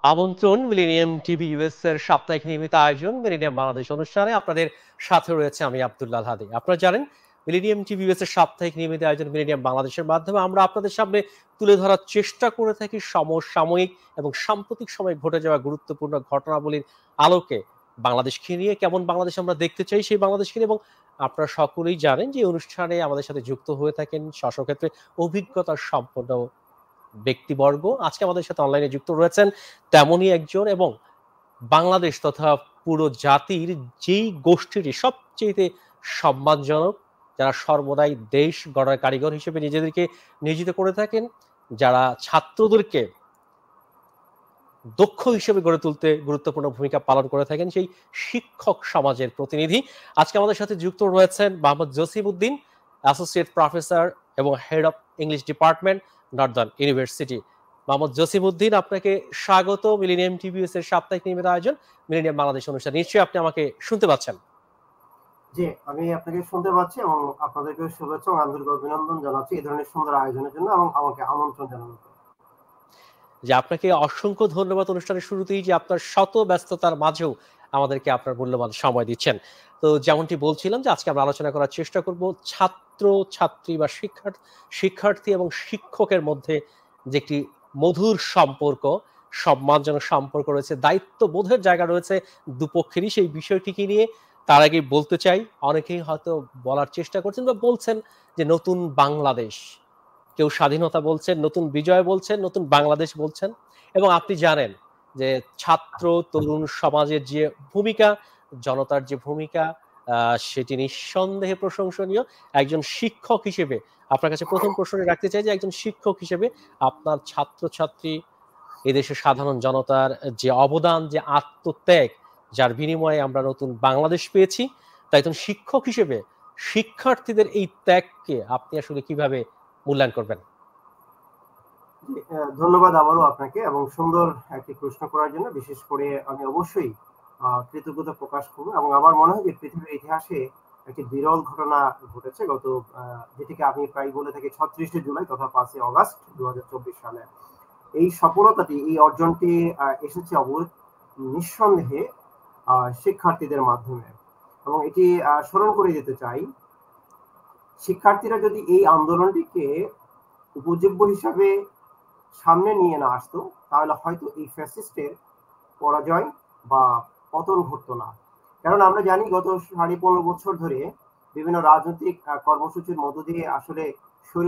আমন্ত্রণ millennium TV US এর সাপ্তাহিক নিয়মিত আয়োজন মিলেনিয়াম বাংলাদেশ অনুষ্ঠানে আপনাদের সাথে রয়েছে আমি আব্দুল্লাহ হাদি। আপনারা জানেন মিলেনিয়াম টিভি ইউএস এর সাপ্তাহিক নিয়মিত আয়োজন মিলেনিয়াম বাংলাদেশের মাধ্যমে আমরা আপনাদের সামনে তুলে ধরার চেষ্টা করে থাকি সমসাময়িক এবং সাম্প্রতিক সময়ে ঘটে যাওয়া গুরুত্বপূর্ণ ঘটনাবলীর আলোকে বাংলাদেশকে নিয়ে কেমন বাংলাদেশ আমরা দেখতে চাই সেই বাংলাদেশকে নিয়ে। এবং আপনারা সকলেই জানেন যে এই অনুষ্ঠানে আমাদের সাথে যুক্ত হয়ে থাকেন স্বস্বক্ষেত্রে অভিজ্ঞতা সম্পন্ন ব্যক্তিবর্গ। আজকে আমাদের সাথে অনলাইনে যুক্ত রয়েছেন তেমনই একজন, এবং বাংলাদেশ তথা পুরো জাতির যেই গোষ্ঠীটি সবচেয়ে সম্মানজনক, যারা সর্বদাই দেশ গড়ার কারিগর হিসেবে নিজেদেরকে নিয়োজিত করে থাকেন, যারা ছাত্রদেরকে দক্ষ হিসেবে গড়ে তুলতে গুরুত্বপূর্ণ ভূমিকা পালন করে থাকেন, সেই শিক্ষক সমাজের প্রতিনিধি আজকে আমাদের সাথে যুক্ত রয়েছেন মোহাম্মদ জসিমউদ্দিন, অ্যাসোসিয়েট প্রফেসর এবং head of English department, Northern university. Mohammad Jasimuddin, আপনাকে স্বাগত মিলেনিয়াম টিভিএস এর সাপ্তাহিক নিয়মিত আয়োজন মিলেনিয়াম বাংলাদেশ অনুষ্ঠান। নিশ্চয়ই আপনি আমাকে শুনতে পাচ্ছেন? জি, আমি আপনাকে শুনতে পাচ্ছি এবং আপনাদেরকে শুভেচ্ছা ও আন্তরিক অভিনন্দন জানাচ্ছি এই ধরনের সুন্দর আয়োজনের জন্য এবং আমাকে আমন্ত্রণ জানানোর জন্য। যে আপনাকে অসংখ্য ধন্যবাদ অনুষ্ঠানের শুরুতেই যে আপনার শত ব্যস্ততার মাঝেও আমাদেরকে আপনার মূল্যবান সময় দিচ্ছেন। তো যেমনটি বলছিলাম যে আজকে আমরা আলোচনা করার চেষ্টা করব ছাত্র ছাত্রী বা শিক্ষার্থী এবং শিক্ষকের মধ্যে যে একটি মধুর সম্পর্ক, সম্মানজনক সম্পর্ক রয়েছে, দায়িত্ববোধের জায়গা রয়েছে দুপক্ষেরই, সেই বিষয়টিকে নিয়ে তার আগে বলতে চাই, অনেকেই হয়তো বলার চেষ্টা করছেন বা বলছেন যে নতুন বাংলাদেশ, কেউ স্বাধীনতা বলছেন, নতুন বিজয় বলছেন, নতুন বাংলাদেশ বলছেন। এবং আপনি জানেন যে ছাত্র তরুণ সমাজের যে ভূমিকা, জনতার যে ভূমিকা, সেটি নিঃসন্দেহে প্রশংসনীয়। একজন শিক্ষক হিসেবে আপনার কাছে প্রথম প্রশ্নটি রাখতে চাই যে একজন শিক্ষক হিসেবে আপনার ছাত্রছাত্রী, এদেশের সাধারণ জনতার যে অবদান, যে আত্মত্যাগ, যার বিনিময়ে আমরা নতুন বাংলাদেশ পেয়েছি, তাই একজন শিক্ষক হিসেবে শিক্ষার্থীদের এই ত্যাগকে আপনি আসলে কিভাবে মূল্যায়ন করবেন? ধন্যবাদ আবারও আপনাকে এবং সুন্দর একটি প্রশ্ন করার জন্য। বিশেষ করে আমি অবশ্যই কৃতজ্ঞতা প্রকাশ করব এবং আমার মনে হয় যে পৃথিবীর ইতিহাসে একটি বিরল ঘটনা ঘটেছে গত যেটিকে আমি প্রায় বলে থাকি 36শে জুলাই তথা 5ই অগাস্ট 2024 সালে। এই সফলতাটি, এই অর্জনটি এসেছে নিঃসন্দেহে শিক্ষার্থীদের মাধ্যমে এবং এটি স্মরণ করে দিতে চাই, শিক্ষার্থীরা যদি এই আন্দোলনটিকে উপজীব্য হিসাবে সামনে নিয়ে না আসতো তাহলে হয়তো এই ফ্যাসিস্টের পরাজয় বা পতন ঘটতো না। কারণ আমরা জানি গত 15.5 বছর ধরে বিভিন্ন রাজনৈতিক কর্মসূচির মধ্য দিয়ে আসলে স্বৈর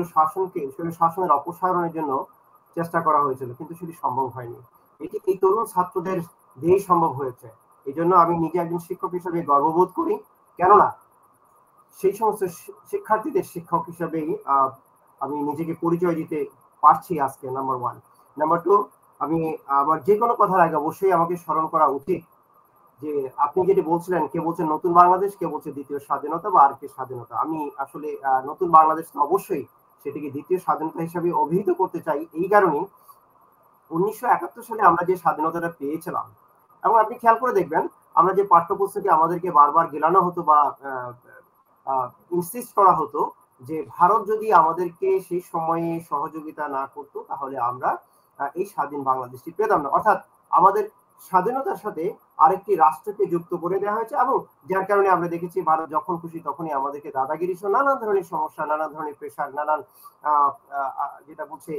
শাসনের অপসারণের জন্য চেষ্টা করা হয়েছিল, কিন্তু সেটি সম্ভব হয়নি। এটি এই তরুণ ছাত্রদের দিয়েই সম্ভব হয়েছে। এই জন্য আমি নিজে একজন শিক্ষক হিসেবে গর্ববোধ করি, কেননা সেই সমস্ত শিক্ষার্থীদের শিক্ষক হিসেবেই আমি নিজেকে পরিচয় দিতে পারছি আজকে। নাম্বার 1। নাম্বার 2, আমি আমার যে কোনো কথার আগে অবশ্যই আমাকে স্মরণ করা উচিত যে আপনি যেটি বলছিলেন, কে বলছেন নতুন বাংলাদেশ, কে বলছে দ্বিতীয় স্বাধীনতা বা আর কে স্বাধীনতা। আমি আসলে নতুন বাংলাদেশ তো অবশ্যই সেটিকে দ্বিতীয় স্বাধীনতা হিসেবে অভিহিত করতে চাই। এই কারণেই 1971 সালে আমরা যে স্বাধীনতাটা পেয়েছিলাম, এবং আপনি খেয়াল করে দেখবেন আমরা যে পাঠ্যপুস্তকে আমাদেরকে বারবার গেলানো হতো বা ইনসিস্ট করা হতো যে ভারত যদি আমাদেরকে সেই সময়ে সহযোগিতা না করতো তাহলে আমরা এই স্বাধীন বাংলাদেশটি পেতাম না। অর্থাৎ আমাদের স্বাধীনতার সাথে আরেকটি রাষ্ট্রকে যুক্ত করে দেওয়া হয়েছে, এবং যার কারণে আমরা দেখেছি ভারত যখন খুশি তখনই আমাদেরকে দাদাগিরি সহ নানান ধরনের সমস্যা, নানান ধরনের প্রেশার, নানান যেটা বলছে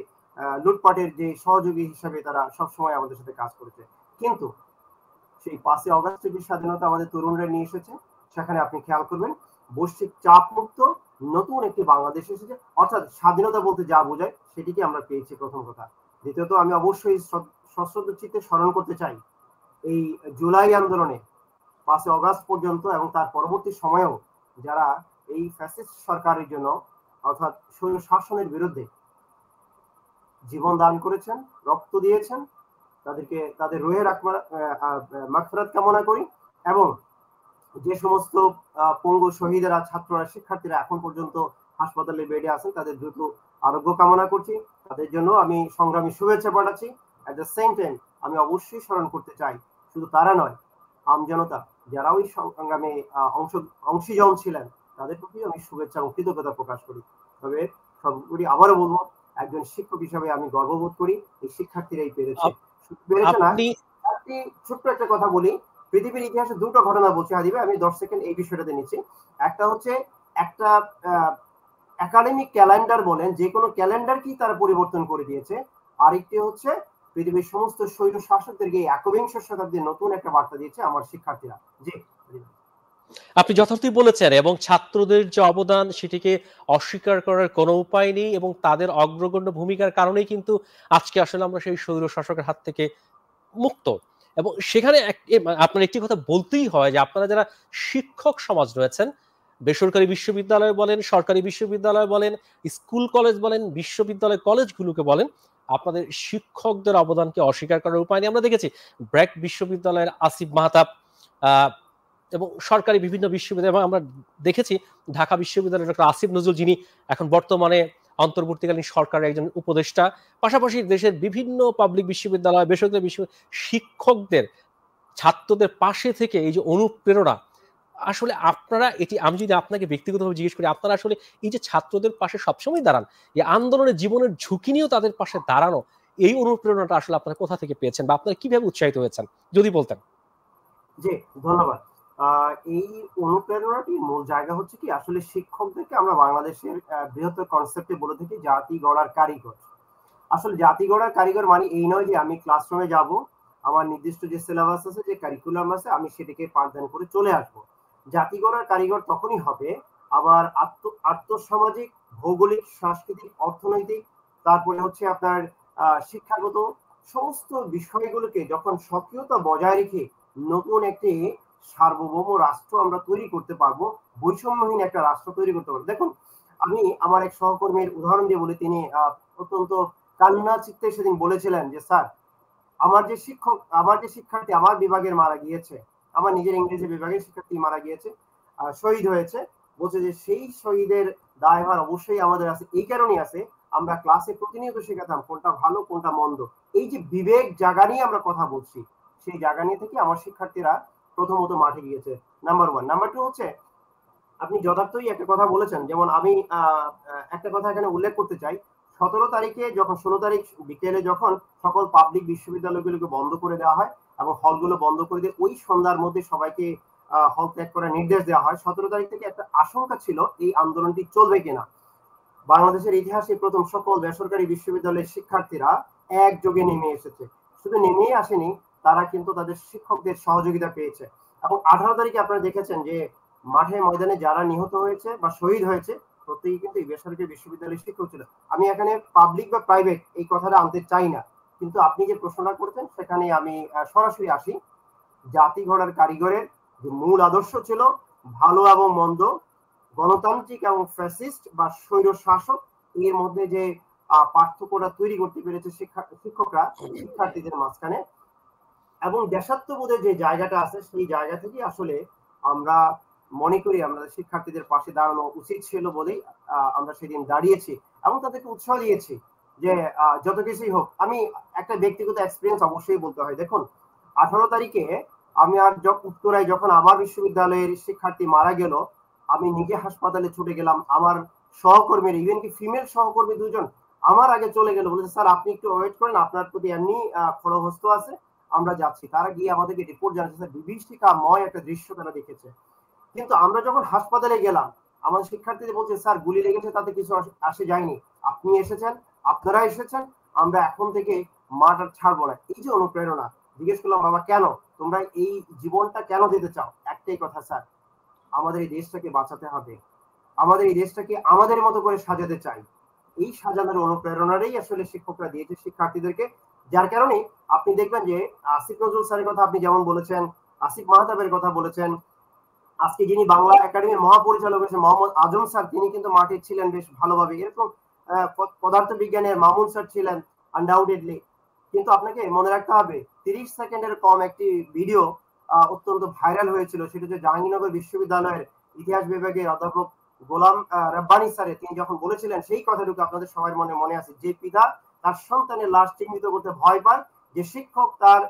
লুটপাটের যে সহযোগী হিসাবে তারা সবসময় আমাদের সাথে কাজ করেছে। কিন্তু সেই 5ই অগাস্টে যে স্বাধীনতা আমাদের তরুণরা নিয়ে এসেছে, সেখানে আপনি খেয়াল করবেন বৈশ্বিক চাপ মুক্ত নতুন একটি বাংলাদেশ এসেছে। অর্থাৎ স্বাধীনতা বলতে যা বোঝায় সেটিকে আমরা পেয়েছি, প্রথম কথা। দ্বিতীয়ত, আমি অবশ্যই সশ্রদ্ধ চিত্তে স্মরণ করতে চাই এই জুলাই আন্দোলনে 5ই অগাস্ট পর্যন্ত এবং তার পরবর্তী সময়েও যারা এই ফ্যাসিস্ট সরকারের জন্য অর্থাৎ স্বৈর শাসনের বিরুদ্ধে জীবন দান করেছেন, রক্ত দিয়েছেন, তাদেরকে তাদের রুহের মাগফিরাত কামনা করি। এবং যে সমস্ত পঙ্গু শহীদেরা, ছাত্ররা, শিক্ষার্থীরা এখন পর্যন্ত হাসপাতালে বেডে আছেন, তাদের দ্রুত আরোগ্য কামনা করছি, তাদের জন্য আমি সংগ্রামী শুভেচ্ছা পাঠাচ্ছি। অ্যাট দ্য সেম টাইম আমি অবশ্যই স্মরণ করতে চাই, শুধু তারা নয়, আমজনতা যারা ওই সংগ্রামে অংশীজন ছিলেন, তাদের প্রতি আমি শুভেচ্ছা এবং কৃতজ্ঞতা প্রকাশ করি। তবে সর্বোপরি আবারও বলবো, একজন শিক্ষক হিসাবে আমি গর্ববোধ করি এই শিক্ষার্থীরাই পেরেছে। পেরেছে না, আপনি একটি ছোট্ট একটা কথা বলি, পৃথিবীর ইতিহাসে দুটো ঘটনা বলছি হাদিবে, আমি 10 সেকেন্ড এই বিষয়টাতে নিচ্ছি। একটা হচ্ছে একটা একাডেমিক ক্যালেন্ডার বলেন, যে কোনো ক্যালেন্ডারকেই তারা পরিবর্তন করে দিয়েছে। আরেকটি হচ্ছে পৃথিবীর সমস্ত স্বৈর শাসকদেরকে একবিংশ শতাব্দীর নতুন একটা বার্তা দিয়েছে আমার শিক্ষার্থীরা। জি, আপনি যথার্থই বলেছেন এবং ছাত্রদের যে অবদান সেটিকে অস্বীকার করার কোনো উপায় নেই এবং তাদের অগ্রগণ্য ভূমিকার কারণেই কিন্তু আজকে আসলে আমরা সেই স্বৈর শাসকের হাত থেকে মুক্ত। এবং সেখানে আপনার একটি কথা বলতেই হয় যে আপনারা যারা শিক্ষক সমাজ রয়েছেন, বেসরকারি বিশ্ববিদ্যালয় বলেন, সরকারি বিশ্ববিদ্যালয় বলেন, স্কুল কলেজ বলেন, বিশ্ববিদ্যালয় কলেজগুলোকে বলেন, আপনাদের শিক্ষকদের অবদানকে অস্বীকার করার উপায় নেই। আমরা দেখেছি ব্র্যাক বিশ্ববিদ্যালয়ের আসিফ মাহতাব এবং সরকারি বিভিন্ন বিশ্ববিদ্যালয়, এবং আমরা দেখেছি ঢাকা বিশ্ববিদ্যালয়ের ডক্টর আসিফ নজরুল, যিনি এখন বর্তমানে অন্তর্বর্তীকালীন সরকারের একজন উপদেষ্টা, পাশাপাশি দেশের বিভিন্ন পাবলিক বিশ্ববিদ্যালয়, বেসরকারি শিক্ষকদের, ছাত্রদের পাশে থেকে এই যে অনুপ্রেরণা, আসলে আপনারা এটি, আমি যদি আপনাকে ব্যক্তিগতভাবে জিজ্ঞেস করি, আপনারা আসলে এই যে ছাত্রদের পাশে সবসময় দাঁড়ান, এই আন্দোলনের জীবনের ঝুঁকি নিয়েও তাদের পাশে দাঁড়ানো, এই অনুপ্রেরণাটা আসলে আপনারা কোথা থেকে পেয়েছেন বা আপনারা কিভাবে উৎসাহিত হয়েছেন যদি বলতেন? জি, ধন্যবাদ। এই অনুপ্রেরণাটি মূল জায়গা হচ্ছে কি, আসলে শিক্ষকদেরকে আমরা বাংলাদেশের বৃহত্তর কনসেপ্টে বলে থাকি জাতি গড়ার কারিগর। আসলে জাতি গড়ার কারিগর মানে এই নয় যে আমি ক্লাসরুমে যাব, আমার নির্দিষ্ট যে সিলেবাস আছে, যে কারিকুলাম আছে, আমি সেটাকে পাঠদান করে চলে আসব। জাতি গড়ার কারিগর তখনই হবে আমার আর্থসামাজিক, ভৌগোলিক, সাংস্কৃতিক, অর্থনৈতিক, তারপরে হচ্ছে আপনার শিক্ষাগত সমস্ত বিষয়গুলোকে যখন সক্রিয়তা বজায় রেখে নতুন একটি সার্বভৌম রাষ্ট্র আমরা তৈরি করতে পারবো, বৈষম্যহীন একটা রাষ্ট্র তৈরি করতে পারবো। দেখুন, আমি আমার এক সহকর্মীর উদাহরণ দিয়ে বলি, তিনি অত্যন্ত কান্না চিত্তে সেদিন বলেছিলেন যে স্যার, আমার যে শিক্ষার্থী আমার বিভাগের মারা গিয়েছে, আমার নিজের ইংরেজি বিভাগের শিক্ষার্থী মারা গিয়েছে, শহীদ হয়েছে, বলছে যে সেই শহীদের দায়ভার অবশ্যই আমাদের আছে। এই কারণেই আছে, আমরা ক্লাসে প্রতিনিয়ত শেখাতাম কোনটা ভালো কোনটা মন্দ, এই যে বিবেক জাগা নিয়ে আমরা কথা বলছি, সেই জায়গা নিয়ে থেকে আমার শিক্ষার্থীরা প্রথমত মাঠে গিয়েছে। Number one. নাম্বার টু হচ্ছে, আপনি যথার্থই একটা কথা বলেছেন, যেমন আমি একটা কথা এখানে উল্লেখ করতে চাই। 17 তারিখে যখন 16 তারিখ বিকেলে যখন সকল পাবলিক বিশ্ববিদ্যালয়গুলোকে বন্ধ করে দেওয়া হয় এবং হলগুলো বন্ধ করে দিয়ে ওই সন্ধ্যার মধ্যে সবাইকে হল ত্যাগ করার নির্দেশ দেওয়া হয়, 17 তারিখ থেকে একটা আশঙ্কা ছিল এই আন্দোলনটি চলবে কিনা। বাংলাদেশের ইতিহাসে প্রথম সকল বেসরকারি বিশ্ববিদ্যালয়ের শিক্ষার্থীরা একযোগে নেমে এসেছে। শুধু নেমেই আসেনি, তারা কিন্তু তাদের শিক্ষকদের সহযোগিতা পেয়েছে। এবং 18 তারিখে আপনারা দেখেছেন যে মাঠে ময়দানে যারা নিহত হয়েছে বা শহীদ হয়েছে, প্রত্যেকেই কিন্তু এই বেসরকারি বিশ্ববিদ্যালয়ের শিক্ষক ছিল। আমি এখানে পাবলিক বা প্রাইভেট এই কথাটা আনতে চাই না, কিন্তু আপনি যে প্রশ্নটা করছেন সেখানে আমি সরাসরি আসি। জাতি গড়ার কারিগরের যে মূল আদর্শ ছিল ভালো এবং মন্দ, গণতান্ত্রিক এবং ফ্যাসিস্ট বা স্বৈর শাসক, এর মধ্যে যে পার্থক্যটা তৈরি করতে পেরেছে শিক্ষকরা শিক্ষার্থীদের মাঝখানে, এবং দেশাত্মবোধের যে জায়গাটা আছে, সেই জায়গা থেকে আসলে আমরা মনে করি আমরা শিক্ষার্থীদের পাশে দাঁড়ানো উচিত ছিল বলেই আমরা সেদিন দাঁড়িয়েছি এবং তাদেরকে উৎসাহ দিয়েছি যে যত কিছুই হোক। আমি একটা ব্যক্তিগত এক্সপিরিয়েন্স অবশ্যই বলতে হয়। দেখুন, 18 তারিখে আমি আর উত্তরায় যখন আমার বিশ্ববিদ্যালয়ের শিক্ষার্থী মারা গেল, আমি নিজে হাসপাতালে ছুটে গেলাম। আমার সহকর্মীর, ইভেন কি ফিমেল সহকর্মী দুজন আমার আগে চলে গেল, বলেছে স্যার আপনি একটু ওয়েট করেন, আপনার প্রতি এমনি খড়গহস্ত আছে, আমরা যাচ্ছি। তারা গিয়ে আমাদেরকে রিপোর্ট জানাচ্ছে, বিভীষিকাময় একটা দৃশ্য তারা দেখেছে। কিন্তু আমরা যখন হাসপাতালে গেলাম, আমার শিক্ষার্থীদের বলছে স্যার গুলি লেগেছে, তাতে কিছু আসে যায়নি, আপনি এসেছেন, আপনারা এসেছেন, আমরা এখন থেকে মাঠ আর ছাড়বো না। এই যে অনুপ্রেরণা, জিজ্ঞেস করলাম বাবা কেন তোমরা এই জীবনটা কেন দিতে চাও? একটাই কথা স্যার, আমাদের এই দেশটাকে বাঁচাতে হবে, আমাদের এই দেশটাকে আমাদের মতো করে সাজাতে চাই। এই সাজানোর অনুপ্রেরণাটাই আসলে শিক্ষকরা দিয়েছে শিক্ষার্থীদেরকে। যার কারণে আপনি দেখবেন যে আসিফ নজরুল স্যারের কথা আপনি যেমন বলেছেন, আসিফ মাহতাবের কথা বলেছেন, আজকে যিনি বাংলা একাডেমির মহাপরিচালক হয়েছে মোহাম্মদ আজম স্যার, তিনি কিন্তু মাঠে ছিলেন বেশ ভালোভাবে। এরকম পদার্থ বিজ্ঞানের মামুন স্যার ছিলেন আনডাউটেডলি। কিন্তু আপনাকে মনে রাখতে হবে, 30 সেকেন্ডের কম একটি ভিডিও অত্যন্ত ভাইরাল হয়েছিল। সেটা হচ্ছে জাহাঙ্গীরনগর বিশ্ববিদ্যালয়ের ইতিহাস বিভাগের অধ্যাপক গোলাম রব্বানী স্যারের তিনি যখন বলেছিলেন সেই কথাটুকু আপনাদের সবার মনে আছে, যে পিতা তার সন্তানের লাশ চিহ্নিত করতে ভয় পায়, যে শিক্ষক তার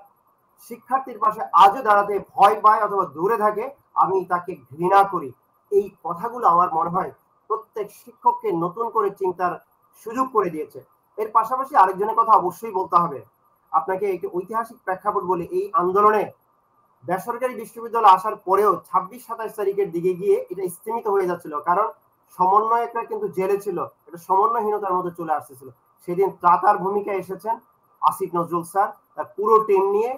শিক্ষার্থীর পাশে আজও দাঁড়াতে ভয় পায় অথবা দূরে থাকে, আমি তাকে ঘৃণা করি। এই কথাগুলো আমার মনে হয় প্রত্যেক শিক্ষককে নতুন করে চিন্তার সুযোগ করে দিয়েছে। এর পাশাপাশি আরেকজনের কথা অবশ্যই বলতে হবে। আপনাকে একটি ঐতিহাসিক প্রেক্ষাপট বলে, এই আন্দোলনে বেসরকারি বিশ্ববিদ্যালয় আসার পরেও 26-27 তারিখের দিকে গিয়ে এটা স্থিমিত হয়ে যাচ্ছিল, কারণ সমন্বয়করা কিন্তু জেলে ছিল, এটা সমন্বয়হীনতার মধ্যে চলে আসতেছিল। সেদিন ত্রাতার ভূমিকা এসেছেন আসিফ নজরুল স্যার তার পুরো টিম নিয়ে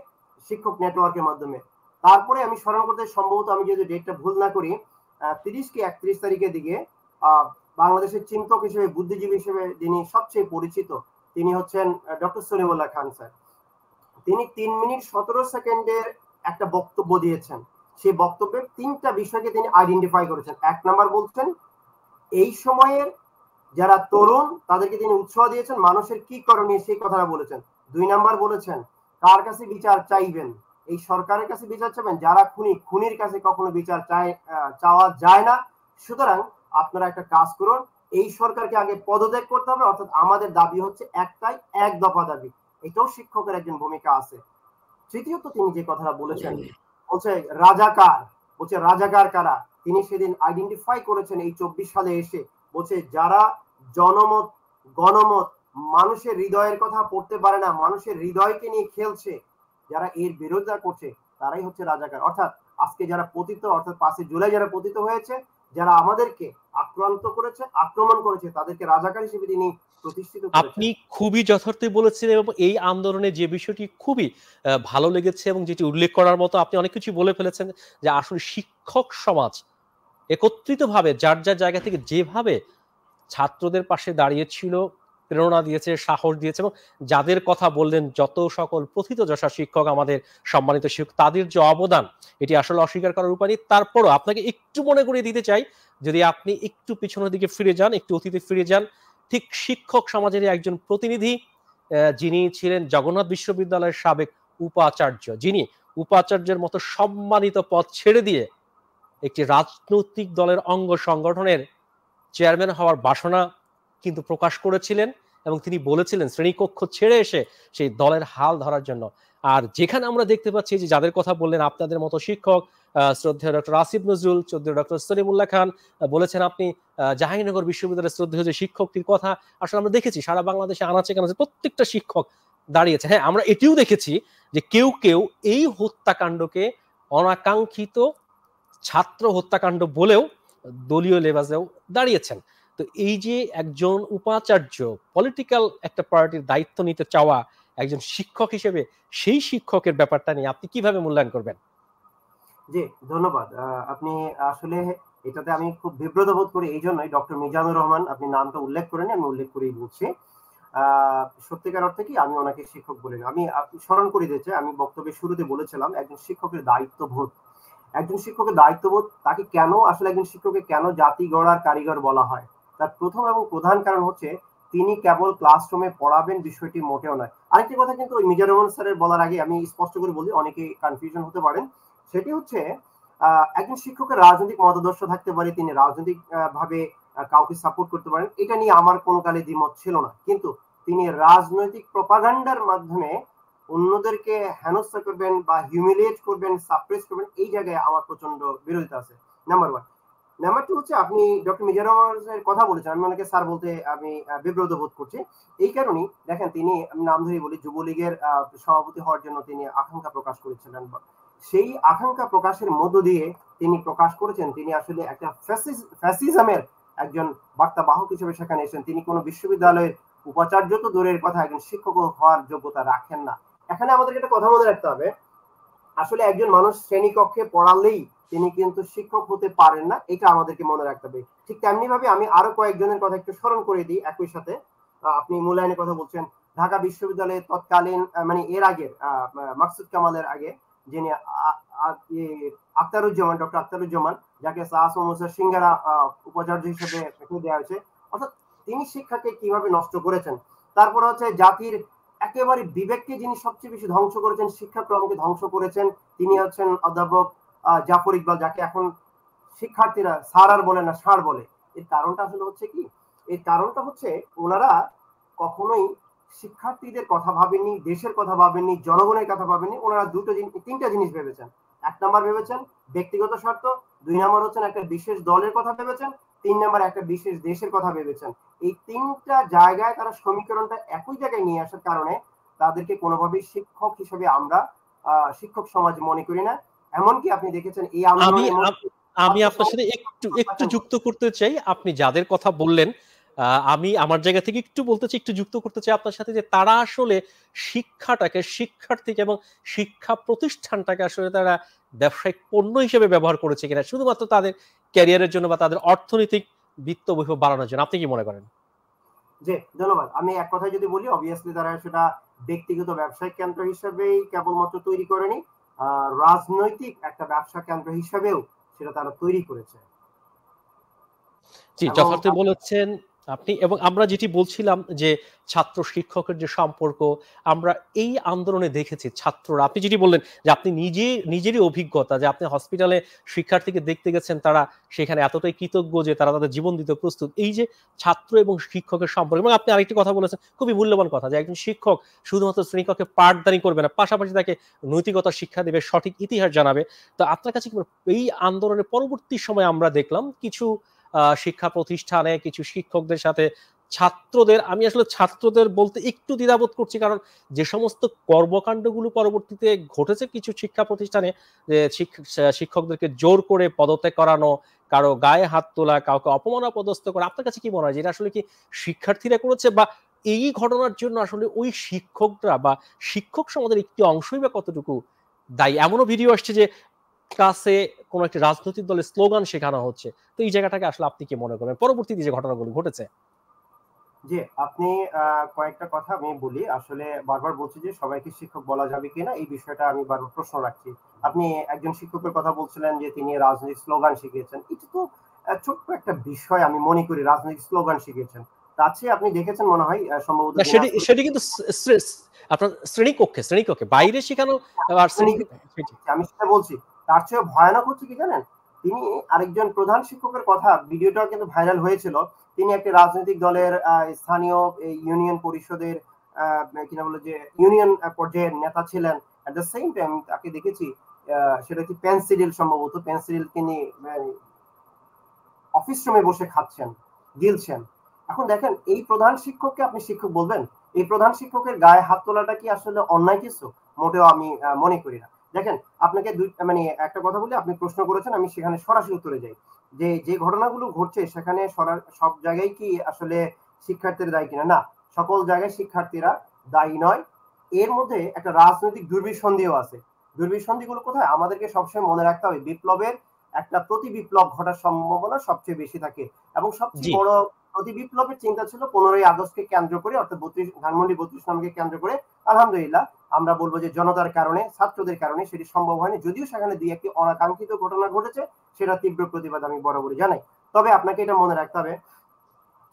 শিক্ষক নেটওয়ার্কের মাধ্যমে। তারপরে আমি স্মরণ করতে, সম্ভবত আমি যদি ডেটটা ভুল না করি, 30 কি 31 তারিখের দিকে বাংলাদেশের চিন্তক হিসেবে, বুদ্ধিজীবী হিসেবে যিনি সবচেয়ে পরিচিত, তিনি হচ্ছেন ডক্টর সলিমুল্লাহ খান স্যার। তিনি 3 মিনিট 17 সেকেন্ডের একটা বক্তব্য দিয়েছেন। সেই বক্তব্যের 3টা বিষয়কে তিনি আইডেন্টিফাই করেছেন। 1 নাম্বার বলছেন এই সময়ের যারা তরুণ তাদেরকে তিনি উৎসাহ দিয়েছেন, মানুষের কি করণীয় সেই কথাটা বলেছেন। 2 নাম্বার বলেছেন কার কাছে বিচার চাইবেন, এই সরকারের কাছে বিচার চাইবেন, যারা খুনির কাছে কখনো বিচার চাওয়া যায় না। সুতরাং আপনারা একটা কাজ করুন, এই সরকারকে আগে পদত্যাগ করতে হবে, অর্থাৎ আমাদের দাবি হচ্ছে একটাই, 1 দফা দাবি। এটাও শিক্ষকের একজন ভূমিকা আছে। তৃতীয়ত তিনি যে কথাটা বলেছেন, বলছে রাজাকার, বলছে রাজাকার কারা, তিনি সেদিন আইডেন্টিফাই করেছেন এই 24 সালে এসে, বলছে যারা জনমত গণমত মানুষের হৃদয়ের কথা পড়তে পারে না, মানুষের হৃদয়কে নিয়ে খেলছে, যারা এর বিরোধিতা করছে তারাই হচ্ছে রাজাকার। অর্থাৎ আজকে যারা পতিত, অর্থাৎ 5 জুলাই যারা পতিত হয়েছে, যারা আমাদেরকে আক্রান্ত করেছে, আক্রমণ করেছে, তাদেরকে রাজাকার হিসেবে তিনি প্রতিষ্ঠিত করেছেন। আপনি খুবই যথার্থ বলেছেন এবং এই আন্দোলনে যে বিষয়টি খুবই ভালো লেগেছে এবং যেটি উল্লেখ করার মতো, আপনি অনেক কিছু বলে ফেলেছেন, যে আসলে শিক্ষক সমাজ একত্রিতভাবে যার যার জায়গা থেকে যেভাবে ছাত্রদের পাশে দাঁড়িয়েছিল, প্রেরণা দিয়েছে, সাহস দিয়েছে, এবং যাদের কথা বললেন যত সকল প্রথিতযশা শিক্ষক, আমাদের সম্মানিত শিক্ষক, তাদের যে অবদান এটি আসলে অস্বীকার করার উপায় নেই। তারপরও আপনাকে একটু মনে করিয়ে দিতে চাই, যদি আপনি একটু পিছনের দিকে ফিরে যান, একটু অতীতে ফিরে যান, ঠিক শিক্ষক সমাজের একজন প্রতিনিধি যিনি ছিলেন জগন্নাথ বিশ্ববিদ্যালয়ের সাবেক উপাচার্য, যিনি উপাচার্যের মতো সম্মানিত পদ ছেড়ে দিয়ে একটি রাজনৈতিক দলের অঙ্গ সংগঠনের চেয়ারম্যান হওয়ার বাসনা কিন্তু প্রকাশ করেছিলেন, এবং তিনি বলেছিলেন শ্রেণীকক্ষ ছেড়ে এসে সেই দলের হাল ধরার জন্য। আর যেখানে আমরা দেখতে পাচ্ছি যে যাদের কথা বললেন আপনাদের মতো শিক্ষক, শ্রদ্ধেয় ডক্টর আসিফ নজরুল, শ্রদ্ধেয় ডক্টর সলিমুল্লাহ খান, বলেছেন আপনি জাহাঙ্গীরনগর বিশ্ববিদ্যালয়ের শ্রদ্ধেয় যে শিক্ষকটির কথা, আসলে আমরা দেখেছি সারা বাংলাদেশে আনাচে কানাচে প্রত্যেকটা শিক্ষক দাঁড়িয়েছে। হ্যাঁ, আমরা এটিও দেখেছি যে কেউ কেউ এই হত্যাকাণ্ডকে অনাকাঙ্ক্ষিত ছাত্র হত্যাকাণ্ড বলেও দলীয় লেবাসেও দাঁড়িয়েছেন। তো এই যে একজন উপাচার্য, পলিটিক্যাল একটা পার্টির দায়িত্ব নিতে চাওয়া একজন শিক্ষক হিসেবে, সেই শিক্ষকের ব্যাপারটা নিয়ে আপনি কিভাবে মূল্যায়ন করবেন? জি, ধন্যবাদ। আপনি আসলে এটাতে আমি খুব বিব্রত বোধ করি, এই জন্যই ডক্টর মিজানুর রহমান, আপনি নামটা উল্লেখ করেন, আমি উল্লেখ করেই বলছি। সত্যিকার অর্থে কি আমি ওনাকে শিক্ষক বলি না। আমি স্মরণ করে দিয়েছি, আমি বক্তব্যের শুরুতে বলেছিলাম একজন শিক্ষকের দায়িত্ববোধ, একজন শিক্ষকের দায়িত্ববোধ, তাকে কেন আসলে একজন শিক্ষককে কেন জাতি গড়ার কারিগর বলা হয়, তার প্রথম এবং প্রধান কারণ হচ্ছে তিনি কেবল ক্লাসরুমে পড়াবেন বিষয়টি মোটেও নয়। আরেকটি কথা কিন্তু ওই মিজানুর রহমান স্যারের বলার আগে আমি স্পষ্ট করে বলি, অনেকে কনফিউশন হতে পারেন। সেটি হচ্ছে একজন শিক্ষকের রাজনৈতিক মতাদর্শ থাকতে পারে, তিনি রাজনৈতিক ভাবে কাউকে সাপোর্ট করতে পারেন, এটা নিয়ে আমার কোনো কালে দ্বিমত ছিল না। কিন্তু তিনি রাজনৈতিক প্রপাগান্ডার মাধ্যমে অন্যদেরকে হেনস্থা করবেন বা হিউমিলিয়েট করবেন, সাপ্রেস করবেন, এই জায়গায় আমার প্রচন্ড বিরোধিতা আছে। নাম্বার 1। নাম্বার 2 হচ্ছে আপনি ডক্টর মিজানুর রহমানের কথা বলেছেন, আমি অনেকে স্যার বলতে আমি বিব্রত বোধ করছি। এই কারণেই দেখেন, তিনি নাম ধরে বলি যুবলীগের সভাপতি হওয়ার জন্য তিনি আকাঙ্ক্ষা প্রকাশ করেছিলেন। সেই আকাঙ্ক্ষা প্রকাশের মধ্য দিয়ে তিনি প্রকাশ করেছেন তিনি আসলে একটা ফ্যাসিজমের একজন বার্তা বাহক হিসেবে সেখানে এসেছেন। তিনি কোনো বিশ্ববিদ্যালয়ের উপাচার্য তো দূরের কথা, একজন শিক্ষক হওয়ার যোগ্যতা রাখেন না। এখানে আমাদের একটা কথা মনে রাখতে হবে, আসলে একজন মানুষ শ্রেণীকক্ষে পড়ালেই তিনি কিন্তু শিক্ষক হতে পারেন না, এটা আমাদেরকে মনে রাখতে হবে। ঠিক তেমনি ভাবে আমি আরো কয়েকজনের কথা একটু স্মরণ করে দিই একই সাথে। আপনি মূল্যায়নের কথা বলছেন, ঢাকা বিশ্ববিদ্যালয়ের তৎকালীন মানে এর আগের মাকসুদ কামালের আগে যিনি আখতারুজ্জামান, ডক্টর আখতারুজ্জামান, যাকে সিঙ্গারা উপাচার্য হিসেবে দেওয়া হয়েছে, অর্থাৎ তিনি শিক্ষাকে কিভাবে নষ্ট করেছেন। তারপর হচ্ছে জাতির একেবারে বিবেককে যিনি সবচেয়ে বেশি ধ্বংস করেছেন, শিক্ষাক্রমকে ধ্বংস করেছেন, তিনি হচ্ছেন অধ্যাপক জাফর ইকবাল, যাকে এখন শিক্ষার্থীরা স্যার আর বলে না, সার বলে। এর কারণটা আসলে হচ্ছে কি, এর কারণটা হচ্ছে ওনারা কখনোই শিক্ষার্থীদের কথা ভাবেননি, দেশের কথা ভাবেননি, জনগণের কথা ভাবেননি। ওনারা তিনটা জিনিস ভেবেছেন। এক নাম্বার ভেবেছেন ব্যক্তিগত স্বার্থ, দুই নাম্বার হচ্ছেন একটা বিশেষ দলের কথা ভেবেছেন, তিন নাম্বার একটা বিশেষ দেশের কথা ভেবেছেন। এই তিনটা জায়গায় তারা সমীকরণটা একই জায়গায় নিয়ে আসার কারণে তাদেরকে কোনোভাবেই শিক্ষক হিসেবে আমরা শিক্ষক সমাজ মনে করি না। এমনকি আপনি দেখেছেন এই আন্দোলনের মধ্যে আমি আপনার সাথে একটু একটু যুক্ত করতে চাই। আপনি যাদের কথা বললেন, আমি আমার জায়গা থেকে একটু বলতে চাই, একটু যুক্ত করতে চাই আপনার সাথে, যে তারা আসলে শিক্ষাটাকে, শিক্ষার্থীকে এবং শিক্ষা প্রতিষ্ঠানটাকে আসলে তারা ব্যবসায়িক পণ্য হিসেবে ব্যবহার করেছে কিনা, শুধুমাত্র তাদের ক্যারিয়ারের জন্য বা তাদের অর্থনৈতিক বিত্ত বৈভব বাড়ানোর জন্য। আপনি কি মনে করেন? জি, ধন্যবাদ। আমি এক কথায় যদি বলি, অবভিয়াসলি তারা সেটা ব্যক্তিগত ব্যবসায়িক কেন্দ্র হিসেবেই কেবলমাত্র তৈরি করেনি, রাজনৈতিক একটা ব্যবসা কেন্দ্র হিসেবেও সেটা তারা তৈরি করেছে। জি, এবং যথার্থ বলেছেন আপনি। এবং আমরা যেটি বলছিলাম যে ছাত্র শিক্ষকের যে সম্পর্ক, আমরা এই আন্দোলনে দেখেছি ছাত্ররা, আপনি যেটি বললেন যে আপনি নিজেরই অভিজ্ঞতা, যে আপনি হসপিটালে শিক্ষার্থীকে দেখতে গেছেন, তারা সেখানে এতটাই কৃতজ্ঞ যে তারা তাদের জীবন দিতে প্রস্তুত। এই যে ছাত্র এবং শিক্ষকের সম্পর্ক, এবং আপনি আরেকটি কথা বলেছেন, খুবই মূল্যবান কথা, যে একজন শিক্ষক শুধুমাত্র শ্রেণীকক্ষে পাঠদানি করবে না, পাশাপাশি তাকে নৈতিকতা শিক্ষা দেবে, সঠিক ইতিহাস জানাবে। তো আপনার কাছে এই আন্দোলনের পরবর্তী সময় আমরা দেখলাম কিছু শিক্ষা প্রতিষ্ঠানে কিছু শিক্ষকদের সাথে ছাত্রদের, আমি আসলে ছাত্রদের বলতে একটু দ্বিধাবোধ করছি, কারণ যে সমস্ত কর্মকাণ্ডগুলো পরবর্তীতে ঘটেছে কিছু শিক্ষা প্রতিষ্ঠানে, যে শিক্ষকদেরকে জোর করে পদত্যাগ করানো, কারো গায়ে হাত তোলা, কাউকে অপমান অপদস্থ করা, আপনার কাছে কি মনে হয় যে এটা আসলে কি শিক্ষার্থীরা করেছে, বা এই ঘটনার জন্য আসলে ওই শিক্ষকরা বা শিক্ষক সমাজের একটি অংশই বা কতটুকু দায়ী? এমনও ভিডিও আসছে যে ক্লাসে কোন একটা রাজনৈতিক দলের স্লোগান শেখানো হচ্ছে। তো এই জায়গাটাকে আসলে আপনি কি মনে করেন পরবর্তীতে যে ঘটনাগুলো ঘটেছে? জি, আপনি কয়েকটা কথা আমি বলি। আসলে বারবার বলছি যে সবাইকে শিক্ষক বলা যাবে কিনা এই বিষয়টা আমি বারবার প্রশ্ন রাখছি। আপনি একজন শিক্ষকের কথা বলছিলেন যে তিনি রাজনৈতিক স্লোগান শিখিয়েছেন। এটা তো ছোট্ট একটা বিষয় আমি মনে করি, রাজনৈতিক স্লোগান শিখিয়েছেন। তার চেয়ে আপনি দেখেছেন মনে হয় সম্ভবত না, সেটি দিনাজপুর। সেটি কিন্তু আপনার শ্রেণীকক্ষে বাইরে শেখানো আর আমি সেটা বলছি। তার চেয়েও ভয়ানক হচ্ছে কি জানেন? তিনি আরেকজন প্রধান শিক্ষকের কথা, ভিডিওটাও কিন্তু ভাইরাল হয়েছিল। তিনি একটা রাজনৈতিক দলের স্থানীয় ইউনিয়ন পরিষদের কি নাম বলে যে ইউনিয়ন পর্যায়ের নেতা ছিলেন। এট দ্য সেম টাইম তাকে দেখেছি সেটা কি পেন্সিডিল, সম্ভবত পেন্সিডিল তিনি অফিস রুমে বসে খাচ্ছেন, গিলছেন। এখন দেখেন এই প্রধান শিক্ষককে আপনি শিক্ষক বলবেন? এই প্রধান শিক্ষকের গায়ে হাত তোলাটা কি আসলে অন্যায় কিছু? মোটেও আমি মনে করি না। দেখেন আপনাকে মানে একটা কথা বলি, আপনি প্রশ্ন করেছেন, আমি সেখানে সরাসরি উত্তরে যাই। যে ঘটনাগুলো ঘটছে সেখানে সব জায়গায় কি আসলে শিক্ষার্থীরা দায়ী কিনা? না, সকল জায়গায় শিক্ষার্থীরা দায়ী নয়। এর মধ্যে একটা রাজনৈতিক দুর্বিসন্ধিও আছে। দুর্বিসন্ধিগুলো কোথায়? আমাদেরকে সবসময় মনে রাখতে হবে বিপ্লবের একটা প্রতি বিপ্লব ঘটার সম্ভাবনা সবচেয়ে বেশি থাকে, এবং জি, সবচেয়ে বড় প্রতি বিপ্লবের চিন্তা ছিল 15ই আগস্টকে কেন্দ্র করে, অর্থাৎ ধানমন্ডি 32 নম্বরকে কেন্দ্র করে। আলহামদুলিল্লাহ আমরা বলবো যে জনতার কারণে, ছাত্রদের কারণে সেটি সম্ভব হয়নি, যদিও সেখানে দুই একটি অনাকাঙ্ক্ষিত ঘটনা ঘটেছে, সেটা তীব্র প্রতিবাদ আমি বরাবরই জানাই। তবে আপনাকে এটা মনে রাখতে হবে,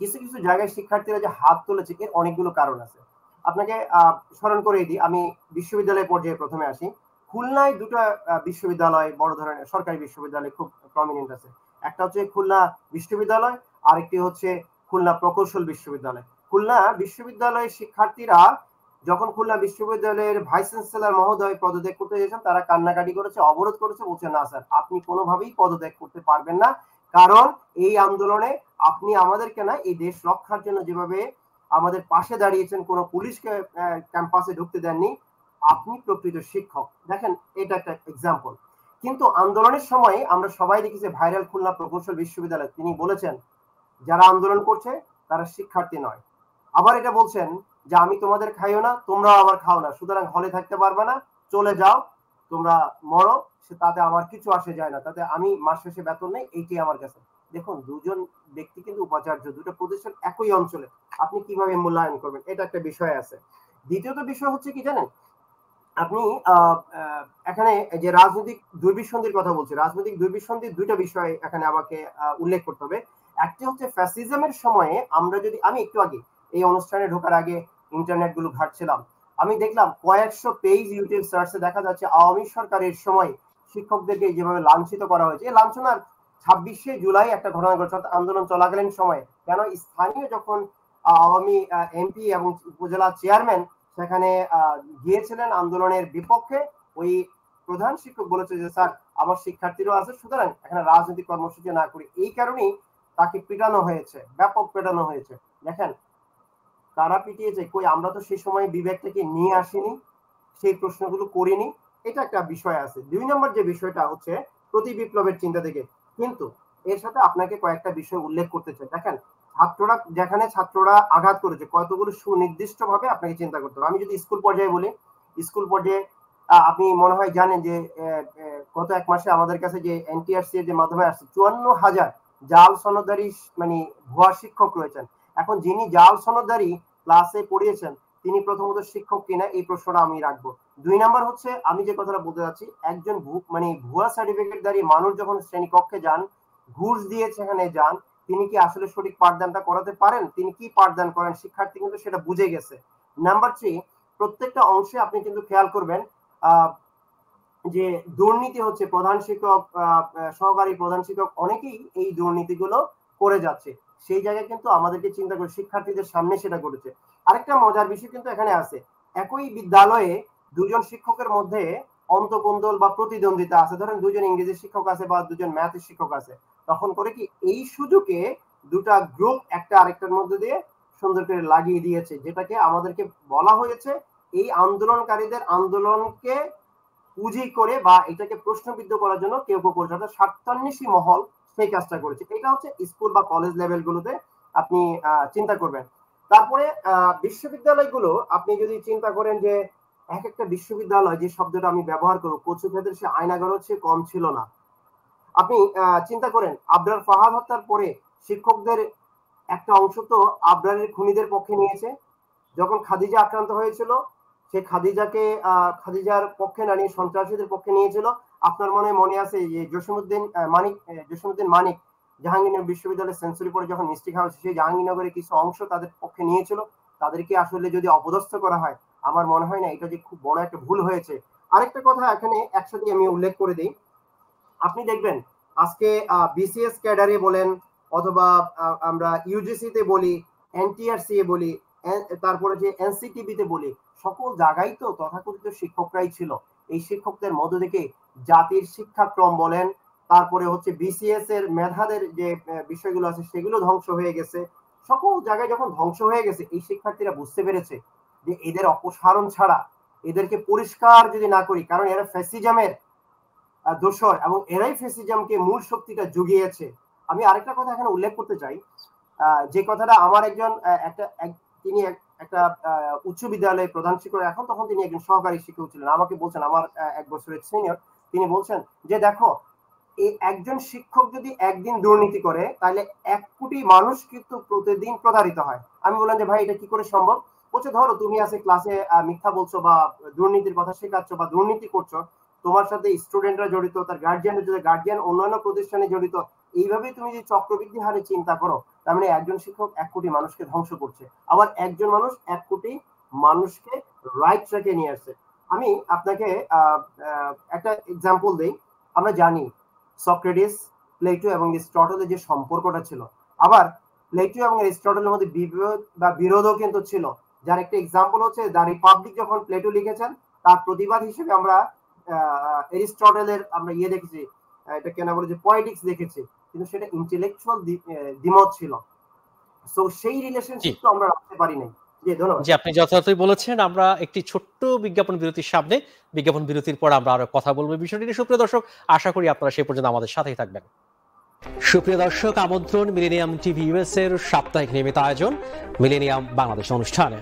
কিছু কিছু জায়গায় শিক্ষার্থীরা যে হাত তুলেছে এর অনেকগুলো কারণ আছে। আপনাকে স্মরণ করে দিই, আমি বিশ্ববিদ্যালয় পর্যায়ে প্রথমে আসি। খুলনায় দুটো বিশ্ববিদ্যালয়, বড় ধরনের সরকারি বিশ্ববিদ্যালয় খুব প্রমিনেন্ট আছে। একটা হচ্ছে খুলনা বিশ্ববিদ্যালয়, আরেকটি হচ্ছে খুলনা প্রকৌশল বিশ্ববিদ্যালয়। খুলনা বিশ্ববিদ্যালয়ের শিক্ষার্থীরা যখন খুলনা বিশ্ববিদ্যালয়ের ভাইস চ্যান্সেলর মহোদয় পদত্যাগ করতে চেয়েছেন, তারা কান্নাকাটি করেছে, অবরোধ করেছে, বলছে না স্যার আপনি কোনোভাবেই পদত্যাগ করতে পারবেন না। কারণ এই আন্দোলনে আপনি আমাদেরকে না, এই দেশ রক্ষার জন্য যেভাবে আমাদের পাশে দাঁড়িয়েছেন, কোনো পুলিশকে ক্যাম্পাসে ঢুকতে দেননি, আপনি প্রকৃত শিক্ষক। দেখেন এটা একটা এক্সাম্পল। কিন্তু আন্দোলনের সময় আমরা সবাই দেখেছি, ভাইরাল খুলনা প্রকৌশল বিশ্ববিদ্যালয় তিনি বলেছেন যারা আন্দোলন করছে তারা শিক্ষার্থী নয়। আবার এটা বলছেন যে আমি তোমাদের খাইও না, তোমরাও আবার খাও না, সুতরাং হলে থাকতে পারবে না, চলে যাও, তোমরা মরো, তাতে আমার কিছু আসে যায় না, তাতে আমি মাস শেষে বেতন নেই, এইটাই আমার কাছে। দেখুন দুজন ব্যক্তি কিন্তু উপাচার্য, দুটো প্রতিষ্ঠান একই অঞ্চলে, আপনি কিভাবে মূল্যায়ন করবেন? এটা একটা বিষয় আছে। দ্বিতীয়ত বিষয় হচ্ছে কি জানেন, আপনি এখানে যে রাজনৈতিক দুর্বিসন্ধির কথা বলছি, রাজনৈতিক দুর্বিসন্ধির দুইটা বিষয় এখানে আমাকে উল্লেখ করতে হবে। একটি হচ্ছে ফ্যাসিজমের সময়ে আমরা যদি, আমি একটু আগে এই অনুষ্ঠানে ঢোকার আগে ইন্টারনেট গুলো ঘাটছিলাম, আমি দেখলাম কয়েকশো পেজ ইউটিউব সার্চে দেখা যাচ্ছে আওয়ামী সরকারের সময় শিক্ষকদেরকে যেভাবে লাঞ্ছিত করা হয়েছে। এই লাঞ্ছনার 26শে জুলাই একটা ঘটনা ঘটছে আন্দোলন চলাকালীন সময়ে, কেন স্থানীয় যখন আওয়ামী এমপি এবং উপজেলা চেয়ারম্যান সেখানে গিয়েছিলেন আন্দোলনের বিপক্ষে, ওই প্রধান শিক্ষক বলেছে যে স্যার আমার শিক্ষার্থীরাও আছে, সুতরাং এখানে রাজনৈতিক কর্মসূচি না করি। এই কারণেই তাকে পিটানো হয়েছে, ব্যাপক পিটানো হয়েছে। দেখেন তারা পিটিয়েছে, কই আমরা তো সেই সময় বিবেকটাকে নিয়ে আসিনি, সেই প্রশ্নগুলো করিনি, এটা একটা বিষয় আছে। 2 নম্বর যে বিষয়টা হচ্ছে প্রতি বিপ্লবের চিন্তা থেকে, কিন্তু এর সাথে আপনাকে কয়েকটা বিষয় উল্লেখ করতে চাই। দেখেন ছাত্ররা যেখানে ছাত্ররা আঘাত করেছে কতগুলো সুনির্দিষ্ট ভাবে আপনাকে চিন্তা করতে হবে। আমি যদি স্কুল পর্যায়ে বলি, স্কুল পর্যায়ে আপনি মনে হয় জানেন যে গত 1 মাসে আমাদের কাছে যে এনটিআরসি এর যে মাধ্যমে আসছে 54,000 জাল সনদধারী মানে ভুয়া শিক্ষক রয়েছেন। এখন যিনি জাল সনদধারী ক্লাসে পড়িয়েছেন তিনি প্রথমত শিক্ষক কিনা এই প্রশ্নটা আমি রাখবো। 2 নাম্বার হচ্ছে আমি যে কথাটা বলতে যাচ্ছি, একজন মানে ভুয়া সার্টিফিকেটধারী মানুষ যখন শ্রেণীকক্ষে যান, ঘুষ দিয়ে সেখানে যান, তিনি কি আসলে সঠিক পাঠদানটা করাতে পারেন, তিনি কি পাঠদান করেন, শিক্ষার্থী কিন্তু সেটা বুঝে গেছে। নাম্বার 3, প্রত্যেকটা অংশে আপনি কিন্তু খেয়াল করবেন যে দুর্নীতি হচ্ছে, প্রধান শিক্ষক সহকারী প্রধান শিক্ষক অনেকেই এই দুর্নীতিগুলো করে যাচ্ছে। সেই জায়গায় কিন্তু আমাদেরকে চিন্তা করে শিক্ষার্থীদের সামনে সেটা ঘটেছে। আরেকটা মজার বিষয় কিন্তু এখানে আছে, একই বিদ্যালয়ে দুজন শিক্ষকের মধ্যে অন্তকোন্দল বা প্রতিদ্বন্দ্বিতা আছে। ধরেন দুজন ইংরেজি শিক্ষক আছে বা দুজন ম্যাথের শিক্ষক আছে, তখন করে কি এই সুযোগে দুটা গ্রুপ একটা আরেকটার মধ্যে দিয়ে সুন্দর করে লাগিয়ে দিয়েছে, যেটাকে আমাদেরকে বলা হয়েছে এই আন্দোলনকারীদের আন্দোলনকে পুঁজি করে বা এটাকে প্রশ্নবিদ্ধ করার জন্য কেউ কেউ করেছে, অর্থাৎ স্বার্থান্বেষী মহল সেই কাজটা করেছে। এটা হচ্ছে স্কুল বা কলেজ লেভেল গুলোতে আপনি চিন্তা করবেন। তারপরে বিশ্ববিদ্যালয়গুলো আপনি যদি চিন্তা করেন যে এক একটা বিশ্ববিদ্যালয়, যে শব্দটা আমি ব্যবহার করব, কচু ক্ষেত্রে সে আয়নাঘর হচ্ছে কম ছিল না। আপনি চিন্তা করেন আবরার ফাহাদ হত্যার পরে শিক্ষকদের একটা অংশ তো আবরারের খুনিদের পক্ষে নিয়েছে। যখন খাদিজা আক্রান্ত হয়েছিল সে খাদিজার পক্ষে না নিয়ে সন্ত্রাসীদের পক্ষে নিয়েছিল। আপনার মনে আছে যে জসীমউদ্দিন মানিক জাহাঙ্গীরনগর বিশ্ববিদ্যালয়ের সেঞ্চুরি পরে যখন মিষ্টি খাওয়া হয়েছে, সেই জাহাঙ্গীরনগরের কিছু অংশ তাদের পক্ষে নিয়েছিল। তাদেরকে আসলে যদি অপদস্থ করা হয়, আমার মনে হয় না এটা যে খুব বড় একটা ভুল হয়েছে। আরেকটা কথা এখানে একসাথে আমি উল্লেখ করে দিই, আপনি দেখবেন আজকে বিসিএস ক্যাডারে বলেন অথবা আমরা ইউজিসি তে বলি, এনটিআরসি এ বলি, তারপরে যে এনসিটিবি তে বলি, সকল জায়গায় তো তথাকথিত শিক্ষকরাই ছিল। এই শিক্ষকদের মধ্য থেকে জাতির শিক্ষাক্রম বলেন, তারপরে হচ্ছে বিসিএস এর মেধাদের যে বিষয়গুলো আছে সেগুলো ধ্বংস হয়ে গেছে। সকল জায়গায় যখন ধ্বংস হয়ে গেছে, এই শিক্ষার্থীরা বুঝতে পেরেছে যে এদের অপসারণ ছাড়া, এদেরকে পরিষ্কার যদি না করি, কারণ এরা ফ্যাসিজমের দোসর এবং এরাই ফ্যাসিজমকে মূল শক্তিটা জুগিয়েছে। আমি আরেকটা কথা এখানে উল্লেখ করতে চাই, যে কথাটা আমার একজন তিনি একটা উচ্চ বিদ্যালয়ের প্রধান শিক্ষক, এখন তখন তিনি একজন সহকারী শিক্ষক ছিলেন, আমাকে বলছেন, আমার 1 বছরের সিনিয়র, তিনি বলছেন যে দেখো এই একজন শিক্ষক যদি একদিন দুর্নীতি করে তাহলে 1 কোটি মানুষ কিন্তু প্রতিদিন প্রতারিত হয়। আমি বললাম যে ভাই এটা কি করে সম্ভব? বলছে ধরো তুমি আছে ক্লাসে মিথ্যা বলছো বা দুর্নীতির কথা শেখাচ্ছ বা দুর্নীতি করছো, তোমার সাথে স্টুডেন্টরা জড়িত, তার গার্জিয়ান অন্যান্য প্রতিষ্ঠানে জড়িত, এইভাবেই তুমি যদি চক্রবৃদ্ধি হারে চিন্তা করো, তার মানে একজন শিক্ষক 1 কোটি মানুষকে ধ্বংস করছে, আবার একজন মানুষ 1 কোটি মানুষকে রাইট ট্র্যাকে নিয়ে আসছে। আমি আপনাকে একটা এক্সাম্পল দেই। আমরা জানি সক্রেটিস, প্লেটো এবং এরিস্টটলের যে সম্পর্কটা ছিল, আবার প্লেটো এবং এরিস্টটলের মধ্যে বিভেদ বা বিরোধও কিন্তু ছিল, যার একটা এক্সাম্পল হচ্ছে দ্য রিপাবলিক। যখন প্লেটো লিখেছেন তার প্রতিবাদ হিসেবে আমরা এরিস্টটলের আমরা দেখেছি, এটা কেন বলে যে পয়েটিক্স দেখেছি, কিন্তু সেটা ইন্টেলেকচুয়াল দ্বিমত ছিল। সো সেই রিলেশনশিপ তো আমরা রাখতে পারি নাই। জি, আপনি যথাযথই বলেছেন। আমরা একটি ছোট্ট বিজ্ঞাপন বিরতির সামনে, বিজ্ঞাপন বিরতির পর আমরা আরো কথা বলবো বিষয়টি নিয়ে। সুপ্রিয় দর্শক, আশা করি আপনারা সেই পর্যন্ত আমাদের সাথেই থাকবেন। সুপ্রিয় দর্শক, আমন্ত্রণ মিলেনিয়াম টিভি ইউএস এর সাপ্তাহিক নিয়মিত আয়োজন মিলেনিয়াম বাংলাদেশ অনুষ্ঠানে।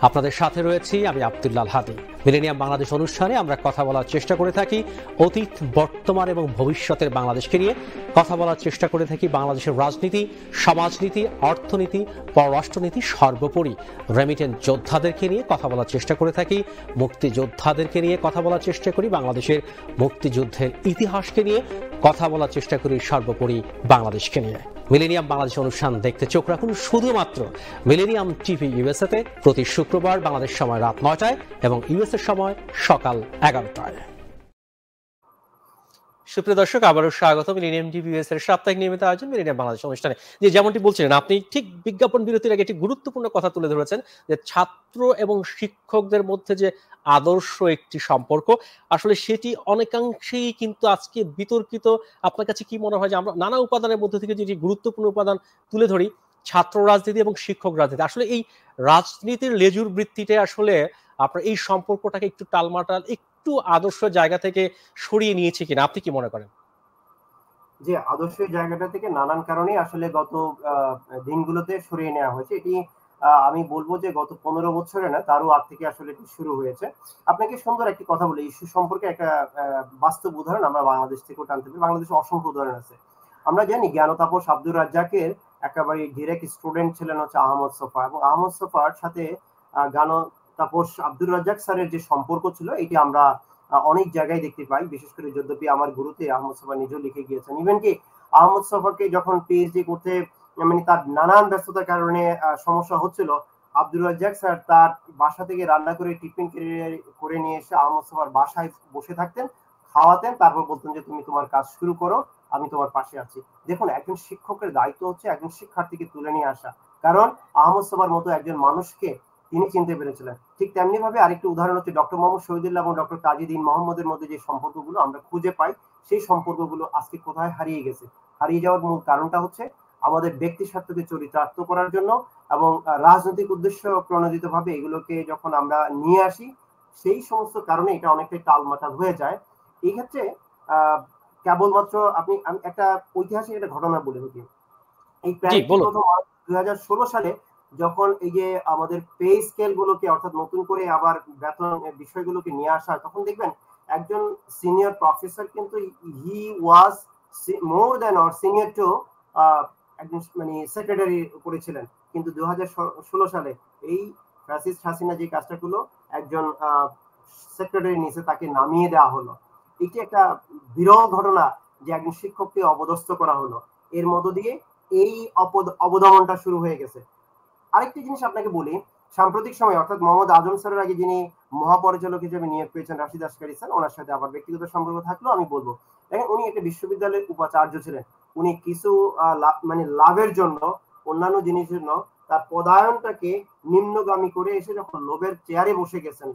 আপনাদের সাথে রয়েছি আমি আব্দুল্লাহ হাদি। মিলেনিয়াম বাংলাদেশ অনুষ্ঠানে আমরা কথা বলার চেষ্টা করে থাকি অতীত, বর্তমান এবং ভবিষ্যতের বাংলাদেশকে নিয়ে। কথা বলার চেষ্টা করে থাকি বাংলাদেশের রাজনীতি, সমাজনীতি, অর্থনীতি, পররাষ্ট্রনীতি, সর্বোপরি রেমিটেন্স যোদ্ধাদেরকে নিয়ে কথা বলার চেষ্টা করে থাকি, মুক্তিযোদ্ধাদেরকে নিয়ে কথা বলার চেষ্টা করি, বাংলাদেশের মুক্তিযুদ্ধের ইতিহাসকে নিয়ে কথা বলার চেষ্টা করি, সর্বোপরি বাংলাদেশকে নিয়ে। মিলেনিয়াম বাংলাদেশ অনুষ্ঠান দেখতে চোখ রাখুন শুধুমাত্র মিলেনিয়াম টিভি ইউএসএতে প্রতি শুক্রবার বাংলাদেশ সময় রাত 9টায় এবং ইউএসএ সময় সকাল 11টায়। সুপ্রিয় দর্শক, আবারও স্বাগত মিলেনিয়াম টিভিএস এর সাপ্তাহিক নিয়মিত আয়োজন মিলেনিয়াম বাংলাদেশ অনুষ্ঠানে। যে যেমনটি বলছিলেন, আপনি ঠিক বিজ্ঞাপন বিরতির আগে একটি গুরুত্বপূর্ণ কথা তুলে ধরেছেন যে ছাত্র এবং শিক্ষকদের মধ্যে যে আদর্শ একটি সম্পর্ক, আসলে সেটি অনেকাংশেই কিন্তু আজকে বিতর্কিত। আপনার কাছে কি মনে হয় যে আমরা নানা উপাদানের মধ্যে থেকে যে গুরুত্বপূর্ণ উপাদান তুলে ধরি, ছাত্র রাজনীতি এবং শিক্ষক রাজনীতি, আসলে এই রাজনীতির লেজুর বৃত্তিতে আসলে আপনার এই সম্পর্কটাকে একটু টালমাটাল, একটু আদর্শ জায়গা থেকে সরিয়ে নিয়েছে কিনা, আপনি কি মনে করেন? যে আদর্শের জায়গাটা থেকে নানান কারণে আসলে গত দিনগুলোতে সরিয়ে নেওয়া হয়েছে। এটি আমি বলবো যে গত 15 বছরে না, তারও আগ থেকে আসলে এটি শুরু হয়েছে। আপনাকে সুন্দর একটি কথা বলি, ইস্যু সম্পর্কে একটা বাস্তব উদাহরণ আমরা বাংলাদেশ থেকেও টানতে পারি। বাংলাদেশে অসংখ্য উদাহরণ আছে। আমরা জানি জ্ঞানতাপস আব্দুর রাজ্জাকের একেবারে ডিরেক্ট স্টুডেন্ট ছিলেন হচ্ছে আহমদ ছফা, এবং আহমদ ছফার সাথে জ্ঞানতাপস আব্দুর রাজ্জাক স্যারের যে সম্পর্ক ছিল, এটি আমরা অনেক জায়গায় দেখতে পাই। বিশেষ করে যদ্যপি আমার গুরুতে আহমদ ছফা নিজেও লিখে গিয়েছেন, ইভেন কি আহমদ ছফাকে যখন পিএইচডি করতে মানে তার নানান ব্যস্ততার কারণে সমস্যা হচ্ছিল, আব্দুর রাজ্জাক স্যার তার বাসা থেকে রান্না করে টিফিন করে নিয়ে এসে আহমদ ছফার বাসায় বসে থাকতেন, খাওয়াতেন, তারপর বলতেন যে তুমি তোমার কাজ শুরু করো, আমি তোমার পাশে আছি। দেখুন, একজন শিক্ষকের দায়িত্ব হচ্ছে একজন শিক্ষার্থীকে তুলে নিয়ে আসা, কারণ আহমদ ছফার মতো একজন মানুষকে তিনি চিনতে পেরেছিলেন। ঠিক তেমনি ভাবে আরেকটি উদাহরণ হচ্ছে ডক্টর মোহাম্মদ শহীদুল্লাহ এবং ডক্টর তাজিদিন মোহাম্মদের মধ্যে যে সম্পর্কগুলো আমরা খুঁজে পাই, সেই সম্পর্কগুলো আজকে কোথায় হারিয়ে গেছে। হারিয়ে যাওয়ার মূল কারণটা হচ্ছে আমাদের ব্যক্তি স্বার্থকে চরিতার্থ করার জন্য এবং রাজনৈতিক উদ্দেশ্য প্রণোদিত ভাবে এগুলোকে যখন আমরা নিয়ে আসি, সেই সমস্ত কারণে এটা অনেকটাই টালমাটাল হয়ে যায়। এই ক্ষেত্রে কেবলমাত্র আমি একটা ঐতিহাসিক একটা ঘটনা বলে থাকি। এই জি, প্ল্যানটি বলুন। প্রথম 2016 সালে যখন এই যে আমাদের পে স্কেল গুলোকে, অর্থাৎ নতুন করে আবার বেতন বিষয়গুলোকে নিয়ে আসা হয়, তখন দেখবেন একজন সিনিয়র প্রফেসর কিন্তু he was more than or senior to একজন মানে সেক্রেটারি করেছিলেন। কিন্তু 2016 সালে এই ফ্যাসিস্ট হাসিনা যে কাজটা করলো, একজন সেক্রেটারি নিচে তাকে নামিয়ে দেওয়া হলো। এটি একটা বিরল ঘটনা যে একজন শিক্ষককে অপদস্থ করা হলো। এর মধ্য দিয়ে এই অবদমনটা শুরু হয়ে গেছে। আরেকটি জিনিস আপনাকে বলি, সাম্প্রতিক সময়ে অর্থাৎ মোহাম্মদ আজম স্যারের আগে যিনি মহাপরিচালক হিসেবে নিয়োগ পেয়েছেন রাশিদ আসকারী স্যার, ওনার সাথে আবার ব্যক্তিগত সম্পর্ক থাকলেও আমি বলবো, দেখেন উনি একটা বিশ্ববিদ্যালয়ের উপাচার্য ছিলেন। উনি কিছু মানে লাভের জন্য, অন্যান্য জিনিসের জন্য তার পদায়নটাকে নিম্নগামী করে এসে যখন লোভের চেয়ারে বসে গেছেন,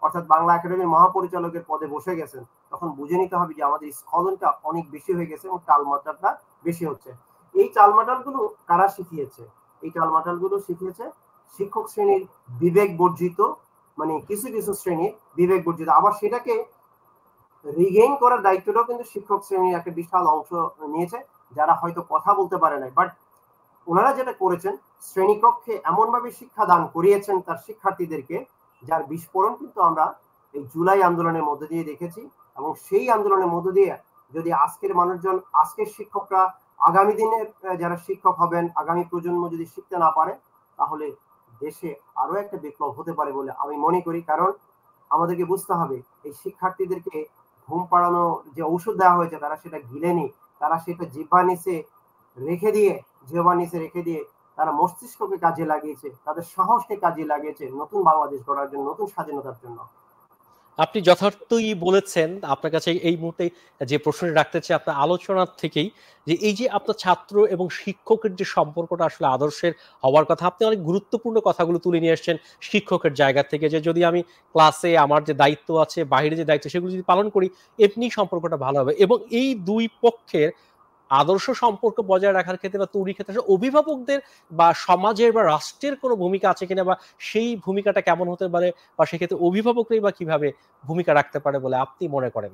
অর্থাৎ বাংলা একাডেমির মহাপরিচালকের পদে বসে গেছেন, তখন বুঝে নিতে হবে যে আমাদের স্খলনটা অনেক বেশি হয়ে গেছে এবং টালমাটালটা বেশি হচ্ছে। এই টালমাটালগুলো কারা শিখিয়েছে? এই টালমাটালগুলো শিখিয়েছে শিক্ষক শ্রেণীর বিবেক বর্জিত, মানে কিছু কিছু শ্রেণীর বিবেক বর্জিত। আবার সেটাকে রিগেইন করার দায়িত্বটাও কিন্তু শিক্ষক শ্রেণীর একটা বিশাল অংশ নিয়েছে, যারা হয়তো কথা বলতে পারে নাই, বাট ওনারা যেটা করেছেন, শ্রেণীকক্ষে এমন ভাবে শিক্ষা দান করিয়েছেন তার শিক্ষার্থীদেরকে, যার বিস্ফোরণ কিন্তু আমরা এই জুলাই আন্দোলনের মধ্যে দিয়ে দেখেছি। এবং সেই আন্দোলনের মধ্য দিয়ে যদি আজকের মানুষজন, আজকের শিক্ষকরা আগামী দিনের যারা শিক্ষক হবেন, আগামী প্রজন্ম যদি শিখতে না পারে, তাহলে দেশে আরো একটা বিপ্লব হতে পারে বলে আমি মনে করি। কারণ আমাদেরকে বুঝতে হবে, এই শিক্ষার্থীদেরকে ঘুম পাড়ানো যে ঔষধ দেওয়া হয়েছে, তারা সেটা গিলেনি, তারা সেটা জিহ্বার নিচে রেখে দিয়ে তারা মস্তিষ্ককে কাজে লাগিয়েছে, তাদের সাহসকে কাজে লাগিয়েছে নতুন বাংলাদেশ গড়ার জন্য, নতুন স্বাধীনতার জন্য। আপনি যথার্থই বলেছেন। আপনার কাছে এই মুহূর্তে যে প্রশ্নটি রাখতে চাই আপনার আলোচনার থেকেই, যে এই যে আপনার ছাত্র এবং শিক্ষকের যে সম্পর্কটা আসলে আদর্শের হওয়ার কথা, আপনি অনেক গুরুত্বপূর্ণ কথাগুলো তুলে নিয়ে আসছেন শিক্ষকের জায়গা থেকে, যে যদি আমি ক্লাসে আমার যে দায়িত্ব আছে, বাইরে যে দায়িত্ব, সেগুলো যদি পালন করি, এমনি সম্পর্কটা ভালো হবে। এবং এই দুই পক্ষের আদর্শ সম্পর্ক বজায় রাখার ক্ষেত্রে বা তৈরির ক্ষেত্রে অভিভাবকদের বা সমাজের বা রাষ্ট্রের কোনো ভূমিকা আছে কিনা, বা সেই ভূমিকাটা কেমন হতে পারে, বা সেক্ষেত্রে অভিভাবকরাই বা কিভাবে ভূমিকা রাখতে পারে বলে আপনি মনে করেন?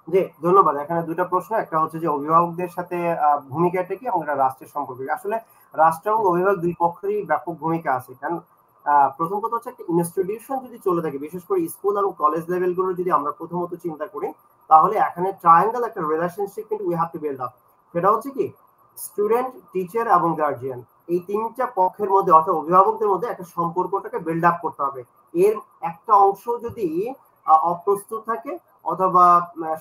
জি, ধন্যবাদ। এখানে দুটো প্রশ্ন, একটা হচ্ছে যে অভিভাবকদের সাথে ভূমিকাটা কি এবং এটা রাষ্ট্রের সম্পর্কে। আসলে রাষ্ট্র এবং অভিভাবক দুই পক্ষেরই ব্যাপক ভূমিকা আছে। কারণ প্রথম কথা হচ্ছে একটা ইনস্টিটিউশন যদি চলে থাকে, বিশেষ করে স্কুল এবং কলেজ লেভেল গুলো যদি আমরা প্রথমত চিন্তা করি, তাহলে এখানে ট্রায়াঙ্গেল একটা রিলেশনশিপ কিন্তু we have to build up. সেটা হচ্ছে কি, স্টুডেন্ট, টিচার এবং গার্জিয়ান, এই তিনটা পক্ষের মধ্যে অর্থাৎ অভিভাবকদের মধ্যে একটা সম্পর্কটাকে বিল্ড আপ করতে হবে। এর একটা অংশ যদি অপ্রস্তুত থাকে অথবা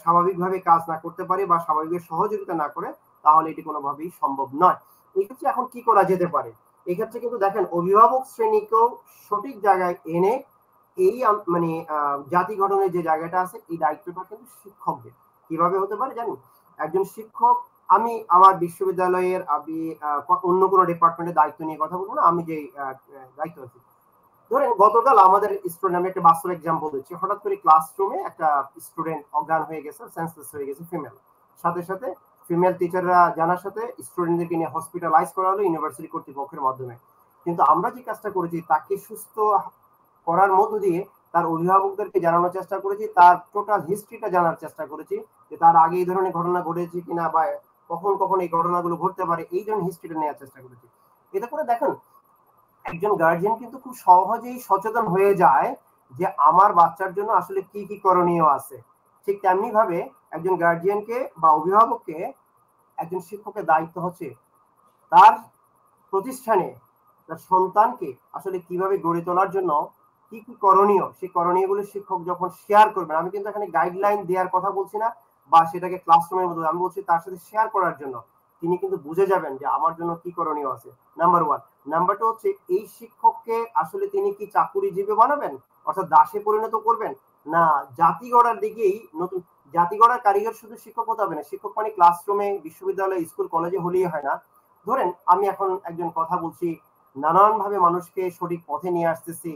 স্বাভাবিকভাবে কাজ না করতে পারে বা স্বাভাবিকভাবে সহযোগিতা না করে, তাহলে এটি কোনোভাবেই সম্ভব নয়। এক্ষেত্রে এখন কি করা যেতে পারে? এক্ষেত্রে কিন্তু দেখেন, অভিভাবক শ্রেণীকেও সঠিক জায়গায় এনে এই মানে জাতি গঠনের যে জায়গাটা আছে, এই দায়িত্বটা কিন্তু শিক্ষকদের। কিভাবে হতে পারে জানেন? একজন শিক্ষক, আমি আমার বিশ্ববিদ্যালয়ের অন্য কোনো ডিপার্টমেন্টের দায়িত্ব নিয়ে কথা বলবো না, আমি যে দায়িত্ব আছি, ধরেন গতকাল আমাদের স্টুডেন্ট, আমি একটা বাস্তব এক্সাম্পল দিচ্ছি, হঠাৎ করে ক্লাসরুমে একটা স্টুডেন্ট অজ্ঞান হয়ে গেছে, সেন্সলেস হয়ে গেছে, ফিমেল। সাথে সাথে ফিমেল টিচাররা জানার সাথে স্টুডেন্টদেরকে নিয়ে হসপিটালাইজ করা হলো ইউনিভার্সিটি কর্তৃপক্ষের মাধ্যমে। কিন্তু আমরা যে কাজটা করেছি, তাকে সুস্থ করার মধ্য দিয়ে তার অভিভাবকদেরকে জানানোর চেষ্টা করেছি, তার টোটাল হিস্ট্রিটা জানার চেষ্টা করেছি, যে তার আগে এই ধরনের ঘটনা ঘটেছে কিনা, বা কখন কখন এই ঘটনাগুলো ঘটতে পারে, এই ধরনের হিস্ট্রিটা নেওয়ার চেষ্টা করেছি। এতে করে দেখেন একজন গার্জিয়ান কিন্তু খুব সহজেই সচেতন হয়ে যায় যে আমার বাচ্চার জন্য আসলে কি কি করণীয় আছে। ঠিক তেমনি ভাবে একজন গার্জিয়ানকে বা অভিভাবককে, একজন শিক্ষকের দায়িত্ব হচ্ছে তার প্রতিষ্ঠানে তার সন্তানকে আসলে কিভাবে গড়ে তোলার জন্য কি কি করণীয়, সেই করণীয়গুলো শিক্ষক যখন শেয়ার করবেন, আমি কিন্তু এখানে গাইডলাইন দেওয়ার কথা বলছি না, বা সেটাকে ক্লাসরুমের মধ্যে, আমি বলছি তার সাথে শেয়ার করার জন্য। তিনি কিন্তু বুঝে যাবেন যে আমার জন্য কি করণীয় আছে, নাম্বার ওয়ান। নাম্বার টু হচ্ছে, এই শিক্ষককে আসলে তিনি কি চাকুরিজীবী বানাবেন, অর্থাৎ দাসে পরিণত করবেন, না জাতি গড়ার দিকেই, নতুন জাতি গড়ার কারিগর শুধু শিক্ষক হতে হবে না। শিক্ষক মানে ক্লাসরুমে, বিশ্ববিদ্যালয়, স্কুল, কলেজে হলেই হয় না। ধরেন আমি এখন একজন কথা বলছি, নানান ভাবে মানুষকে সঠিক পথে নিয়ে আসতেছি,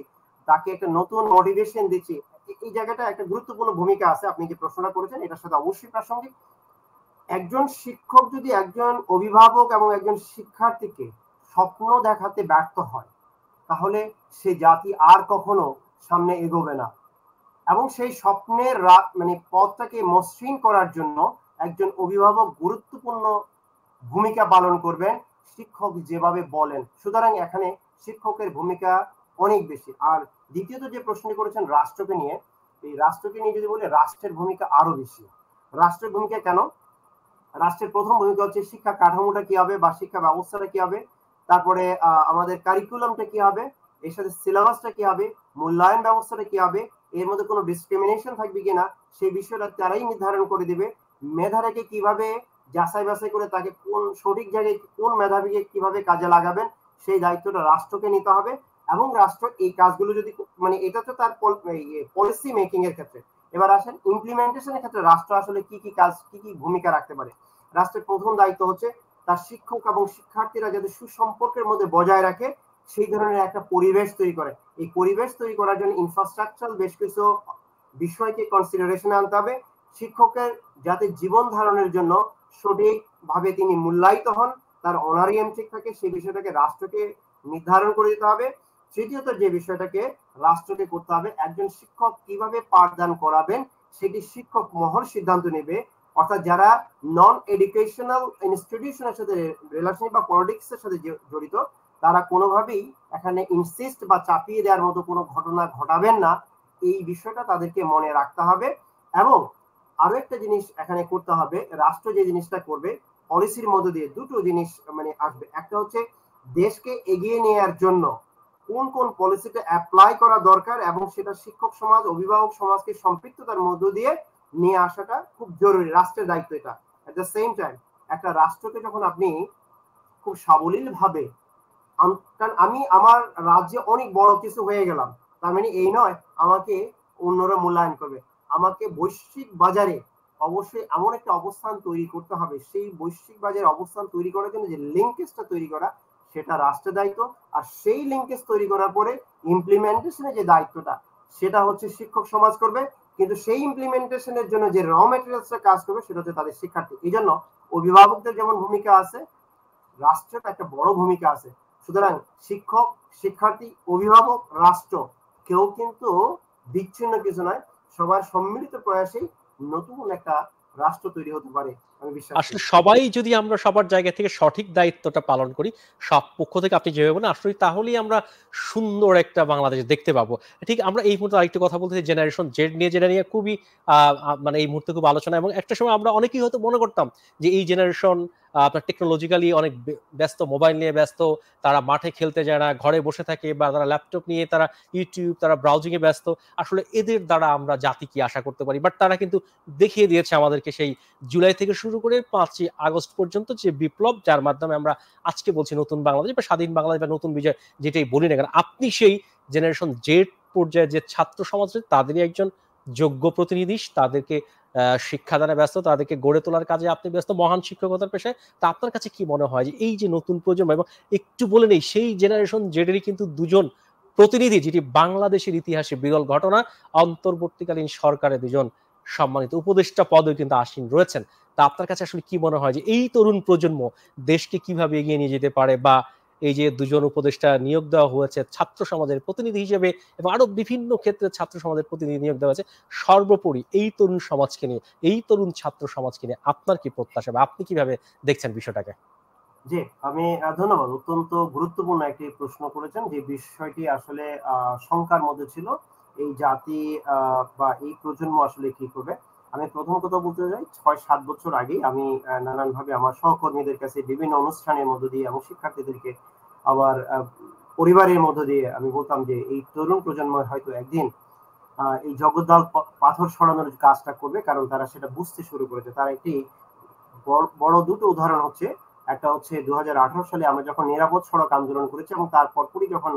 তাকে একটা নতুন মোটিভেশন দিচ্ছি, এই জায়গাটা একটা গুরুত্বপূর্ণ ভূমিকা আছে। আপনি যে প্রশ্নটা করেছেন এটার সাথে অবশ্যই প্রাসঙ্গিক। একজন শিক্ষক যদি একজন অভিভাবক এবং একজন শিক্ষার্থীকে স্বপ্ন দেখাতে ব্যর্থ হয়, তাহলে সে জাতি আর কখনো সামনে এগোবে না। এবং সেই স্বপ্নের মানে পথটাকে মসৃণ করার জন্য একজন অভিভাবক গুরুত্বপূর্ণ ভূমিকা পালন করবেন, শিক্ষক যেভাবে বলেন। সুতরাং এখানে শিক্ষকের ভূমিকা অনেক বেশি। আর দ্বিতীয়ত যে প্রশ্নটি করেছেন রাষ্ট্রকে নিয়ে, এই রাষ্ট্রকে নিয়ে যদি বলি, রাষ্ট্রের ভূমিকা আরো বেশি। রাষ্ট্রের ভূমিকা কেন? রাষ্ট্রের প্রথম ভূমিকা হচ্ছে শিক্ষা কাঠামোটা কি হবে, বা শিক্ষা ব্যবস্থাটা কি হবে, তারপরে আমাদের কারিকুলামটা কি হবে, এর সাথে সিলেবাসটা কি হবে, মূল্যায়ন ব্যবস্থাটা কি হবে, এর মধ্যে কোনো ডিসক্রিমিনেশন থাকবে কিনা, সেই বিষয়টা তারাই নির্ধারণ করে দিবে। মেধাটাকে কিভাবে যাচাই বাছাই করে তাকে কোন সঠিক জায়গায়, কোন মেধাবীকে কিভাবে কাজে লাগাবেন, সেই দায়িত্বটা রাষ্ট্রকে নিতে হবে। এবং রাষ্ট্র এই কাজগুলো যদি, মানে এটা তো তার পলিসি মেকিং এর ক্ষেত্রে। এবার আসেন ইমপ্লিমেন্টেশনের ক্ষেত্রে রাষ্ট্র আসলে কি কি কাজ, কি কি ভূমিকা রাখতে পারে। রাষ্ট্রের প্রথম দায়িত্ব হচ্ছে তার শিক্ষক এবং শিক্ষার্থীরা যাতে সুসম্পর্কের মধ্যে বজায় রাখে, সেই ধরনের একটা পরিবেশ তৈরি করে। এই পরিবেশ তৈরি করার জন্য ইনফ্রাস্ট্রাকচার বেশ কিছু বিষয়কে কনসিডারেশনে আনতে হবে। শিক্ষকের যাতে জীবন ধারণের জন্য সঠিকভাবে তিনি মূল্যায়িত হন, তার অনারিয়াম ঠিক থাকে, সেই বিষয়টাকে রাষ্ট্রকে নির্ধারণ করে দিতে হবে। তৃতীয়ত যে বিষয়টাকে রাষ্ট্রকে করতে হবে, একজন শিক্ষক কিভাবে পাঠদান করাবেন সেটি শিক্ষক মহল সিদ্ধান্ত নেবে। অর্থাৎ যারা নন এডুকেশনাল ইনস্টিটিউশনের সাথে রিলেশন বা পলিটিক্স এর সাথে জড়িত, তারা কোনোভাবেই এখানে ইনসিস্ট বা চাপিয়ে দেওয়ার মতো কোনো ঘটনা ঘটাবেন না, এই বিষয়টা তাদেরকে মনে রাখতে হবে। এবং আরো একটা জিনিস এখানে করতে হবে, রাষ্ট্র যে জিনিসটা করবে পলিসির মধ্য দিয়ে দুটো জিনিস মানে আসবে। একটা হচ্ছে দেশকে এগিয়ে নেওয়ার জন্য কোন কোন পলিসিটা অ্যাপ্লাই করা দরকার, এবং সেটা শিক্ষক সমাজ, অভিভাবক সমাজকে সম্পৃক্ততার মধ্য দিয়ে নিয়ে আসাটা খুব জরুরি, রাষ্ট্রের দায়িত্ব এটা। এট দ্য সেম টাইম একটা রাষ্ট্রকে যখন আপনি খুব সাবলীল ভাবে, কারণ আমি আমার রাজ্যে অনেক বড় কিছু হয়ে গেলাম, তার মানে এই নয় আমাকে অন্যরা মূল্যায়ন করবে। আমাকে বৈশ্বিক বাজারে অবশ্যই এমন একটা অবস্থান তৈরি করতে হবে, সেই বৈশ্বিক বাজারে অবস্থান তৈরি করার জন্য যে লিঙ্কেজটা তৈরি করা, সেটা রাষ্ট্রের দায়িত্ব। আর সেই লিঙ্কেজ তৈরি করার পরে ইমপ্লিমেন্টেশনের যে দায়িত্বটা, সেটা হচ্ছে শিক্ষক সমাজ করবে। কিন্তু সেই ইমপ্লিমেন্টেশনের জন্য যে র মেটেরিয়ালসটা কাজ করবে, সেটা হচ্ছে তাদের শিক্ষার্থী। এই জন্য অভিভাবকদের যেমন ভূমিকা আছে, রাষ্ট্রের একটা বড় ভূমিকা আছে। সুতরাং শিক্ষক, শিক্ষার্থী, অভিভাবক, রাষ্ট্র কেউ কিন্তু বিচ্ছিন্ন কিছু নয়, সবার সম্মিলিত প্রয়াসেই নতুন একটা রাষ্ট্র তৈরি হতে পারে আমি বিশ্বাস আসলে করি। সবাই যদি আমরা সবার জায়গা থেকে সঠিক দায়িত্বটা পালন করি, সব পক্ষ থেকে আপনি যেভাবে বলেন, আসলে তাহলেই আমরা সুন্দর একটা বাংলাদেশ দেখতে পাবো। ঠিক আমরা এই মুহূর্তে আরেকটু কথা বলতে চাই জেনারেশন জেড নিয়ে, যেটা নিয়ে খুবই মানে এই মুহূর্তে খুব আলোচনা, এবং একটা সময় আমরা অনেকেই হয়তো মনে করতাম যে এই জেনারেশন আপনার টেকনোলজিক্যালি অনেক ব্যস্ত, মোবাইল নিয়ে ব্যস্ত, তারা মাঠে খেলতে যায় না, ঘরে বসে থাকে, বা তারা ল্যাপটপ নিয়ে তারা ইউটিউব, তারা ব্রাউজিং এ ব্যস্ত। আসলে এদের দ্বারা আমরা জাতি কি আশা করতে পারি? বাট তারা কিন্তু দেখিয়ে দিয়েছে আমাদেরকে সেই জুলাই থেকে শুরু করে 5ই আগস্ট পর্যন্ত যে বিপ্লব, যার মাধ্যমে আমরা আজকে বলছি নতুন বাংলাদেশ বা স্বাধীন বাংলাদেশ বা নতুন বিজয়, যেটাই বলি না কেন, আপনি সেই জেনারেশন জেড পর্যায়ে যে ছাত্র সমাজ, তাদেরই একজন যোগ্য প্রতিনিধি। তাদেরকে শিক্ষাদানে ব্যস্ত, তাদেরকে গড়ে তোলার কাজে আপনি ব্যস্ত মহান শিক্ষকতার পেশায়। তা আপনার কাছে কি মনে হয় যে এই যে নতুন প্রজন্ম, এবং একটু বলে নেই সেই জেনারেশন জেডেরই কিন্তু দুজন প্রতিনিধি, যেটি বাংলাদেশের ইতিহাসে বিরল ঘটনা, অন্তর্বর্তীকালীন সরকারে দুজন সম্মানিত উপদেষ্টা পদে কিন্তু আসীন রয়েছেন। তা আপনার কাছে আসলে কি মনে হয় যে এই তরুণ প্রজন্ম দেশকে কিভাবে এগিয়ে নিয়ে যেতে পারে, বা এই যে দুজন উপদেষ্টা নিয়োগ দেওয়া হয়েছে ছাত্র সমাজের প্রতিনিধি হিসেবে এবং আরো বিভিন্ন ক্ষেত্রে ছাত্র সমাজের প্রতিনিধি নিয়োগ দেওয়া হয়েছে, সর্বোপরি এই তরুণ সমাজকে নিয়ে, এই তরুণ ছাত্র সমাজকে নিয়ে আপনার কি প্রত্যাশা, বা আপনি কিভাবে দেখছেন বিষয়টাকে? জি, আমি ধন্যবাদ। অত্যন্ত গুরুত্বপূর্ণ একটি প্রশ্ন করেছেন, যে বিষয়টি আসলে শঙ্কার মধ্যে ছিল। এই জাতি বা এই প্রজন্ম আসলে কি করবে? আমি প্রথম কথা বলতে চাই, ৬-৭ বছর আগেই আমি নানানভাবে আমার সহকর্মীদের কাছে বিভিন্ন অনুষ্ঠানের মধ্য দিয়ে এবং শিক্ষার্থীদেরকে আবার পরিবারের মধ্য দিয়ে আমি বলতাম যে এই তরুণ প্রজন্ম হয়তো একদিন এই জগদ্দল পাথর সরানোর কাজটা করবে, কারণ তারা সেটা বুঝতে শুরু করেছে। তার একটি বড় দুটো উদাহরণ হচ্ছে, একটা হচ্ছে ২০১৮ সালে আমরা যখন নিরাপদ সড়ক আন্দোলন করেছি, এবং তার পরপরই যখন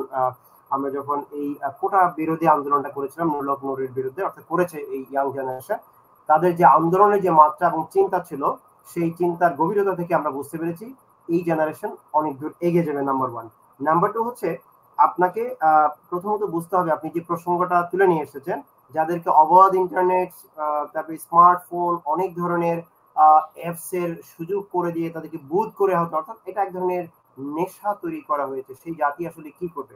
আমরা যখন এই কোটা বিরোধী আন্দোলনটা করেছিলাম, নুরুল নূরের বিরুদ্ধে, অর্থাৎ করেছে এই ইয়াং জেনারেশন, তাদের যে আন্দোলনের যে মাত্রা এবং চিন্তা ছিল, সেই চিন্তার গভীরতা থেকে আমরা বুঝতে পেরেছি এই জেনারেশন অনেক দূর এগিয়ে যাবে। Number one. নাম্বার টু হচ্ছে, আপনাকে প্রথমত বুঝতে হবে, আপনি যে প্রসঙ্গটা তুলে নিয়ে এসেছেন, যাদেরকে অবাধ ইন্টারনেট, তারপরে স্মার্টফোন, অনেক ধরনের অ্যাপস এর সুযোগ করে দিয়ে তাদেরকে বুথ করে হতো, অর্থাৎ এটা এক ধরনের নেশা তৈরি করা হয়েছে। সেই জাতি আসলে কি করবে?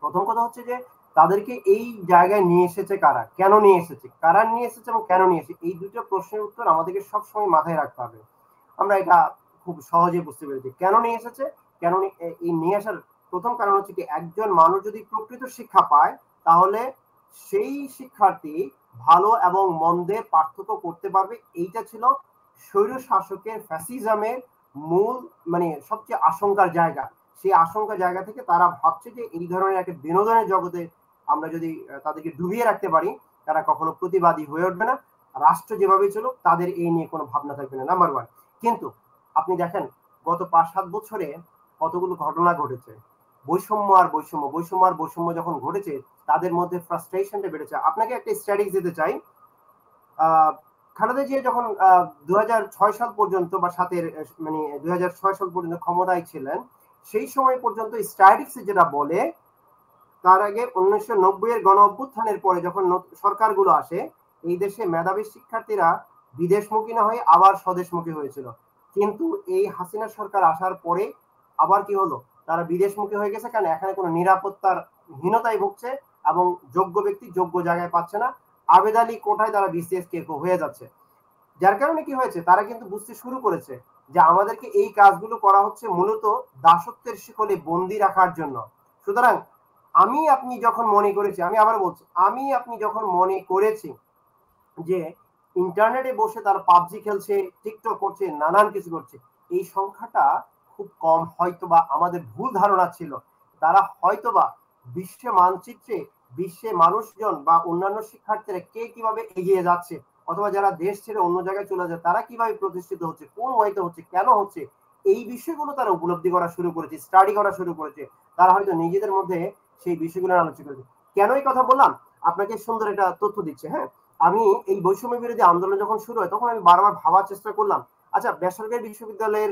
প্রথম কথা হচ্ছে যে তাদেরকে এই জায়গায় নিয়ে এসেছে কারা, কেন নিয়ে এসেছে, কারা নিয়ে এসেছে এবং কেন নিয়ে এসেছে, এই দুটো প্রশ্নের উত্তর আমাদেরকে সবসময় মাথায় রাখতে হবে। আমরা এটা খুব সহজে বুঝতে পেরেছি কেন নিয়ে এসেছে। কেন এই নিয়ে আসার প্রথম কারণ হচ্ছে কি, একজন মানুষ যদি প্রকৃত শিক্ষা পায়, তাহলে সেই শিক্ষার্থী ভালো এবং মন্দের পার্থক্য করতে পারবে। এইটা ছিল স্বৈর শাসকের ফ্যাসিজমের মূল, মানে সবচেয়ে আশঙ্কার জায়গা। সেই আশঙ্কা জায়গা থেকে তারা ভাবছে যে এই ধরনের একটা বিনোদনের জগতে আমরা যদি তাদেরকে ডুবিয়ে রাখতে পারি, তারা কখনো প্রতিবাদী হয়ে উঠবে না। রাষ্ট্র যেভাবে চলুক তাদের এই নিয়ে কোনো ভাবনা থাকবে না, নাম্বার ওয়ান। কিন্তু আপনি দেখেন গত ৫-৭ বছরে কতগুলো ঘটনা ঘটেছে। বৈষম্য আর বৈষম্য, বৈষম্য আর বৈষম্য যখন ঘটেছে, তাদের মধ্যে ফ্রাস্ট্রেশনটা বেড়েছে। আপনাকে একটা স্ট্যাটিস্টিক্স দিতে চাই। খালেদা জিয়া যখন ২০০৬ সাল পর্যন্ত বা সাতের, মানে ২০০৬ সাল পর্যন্ত ক্ষমতায় ছিলেন, সেই সময় পর্যন্ত স্ট্যাটিস্টিক্স যেটা বলে, তার আগে ১৯৯০ এর গণ অভ্যুত্থানের পরে যখন সরকারগুলো আসে, এই দেশে মেধাবী শিক্ষার্থীরা বিদেশমুখী না হয়ে আবার স্বদেশমুখী হয়েছিল। কিন্তু এই হাসিনা সরকার আসার পরে আবার কি হলো, তারা বিদেশমুখী হয়ে গেছে। কারণ এখানে কোনো নিরাপত্তার হীনতায় ভুগছে এবং যোগ্য ব্যক্তি যোগ্য জায়গায় পাচ্ছে না। আবেদ আলী কোটায় তারা বিসিএস কে হয়ে যাচ্ছে। যার কারণে কি হয়েছে, তারা কিন্তু বুঝতে শুরু করেছে যে আমাদেরকে এই কাজগুলো করা হচ্ছে মূলত দাসত্বের শিকলে বন্দি রাখার জন্য। সুতরাং আমি আপনি যখন মনে করেছি, আমি আবার বলছি, আমি আপনি যখন মনে করেছি যে ইন্টারনেটে বসে তারা পাবজি খেলছে, টিকটক করছে, নানান কিছু করছে, এই সংখ্যাটা খুব কম। হয়তোবা আমাদের ভুল ধারণা ছিল, তারা হয়তোবা বিশ্ব মানচিত্রে, বিশ্বে মানুষজন বা অন্যান্য শিক্ষার্থীরা কে কিভাবে এগিয়ে যাচ্ছে, অথবা যারা দেশ ছেড়ে অন্য জায়গায় চলে যায় তারা কিভাবে প্রতিষ্ঠিত হচ্ছে, কোন ওয়েতে হচ্ছে, কেন হচ্ছে, এই বিষয়গুলো তারা উপলব্ধি করা শুরু করেছে, স্টাডি করা শুরু করেছে। তারা হয়তো নিজেদের মধ্যে সেই বিষয়গুলো আলোচনা করেছে। কেন এই কথা বললাম, আপনাকে সুন্দর একটা তথ্য দিচ্ছে। হ্যাঁ, আমি এই বৈষম্য বিরোধী আন্দোলন যখন শুরু হয়, তখন আমি বারবার ভাবার চেষ্টা করলাম, আচ্ছা বেসরকারি বিশ্ববিদ্যালয়ের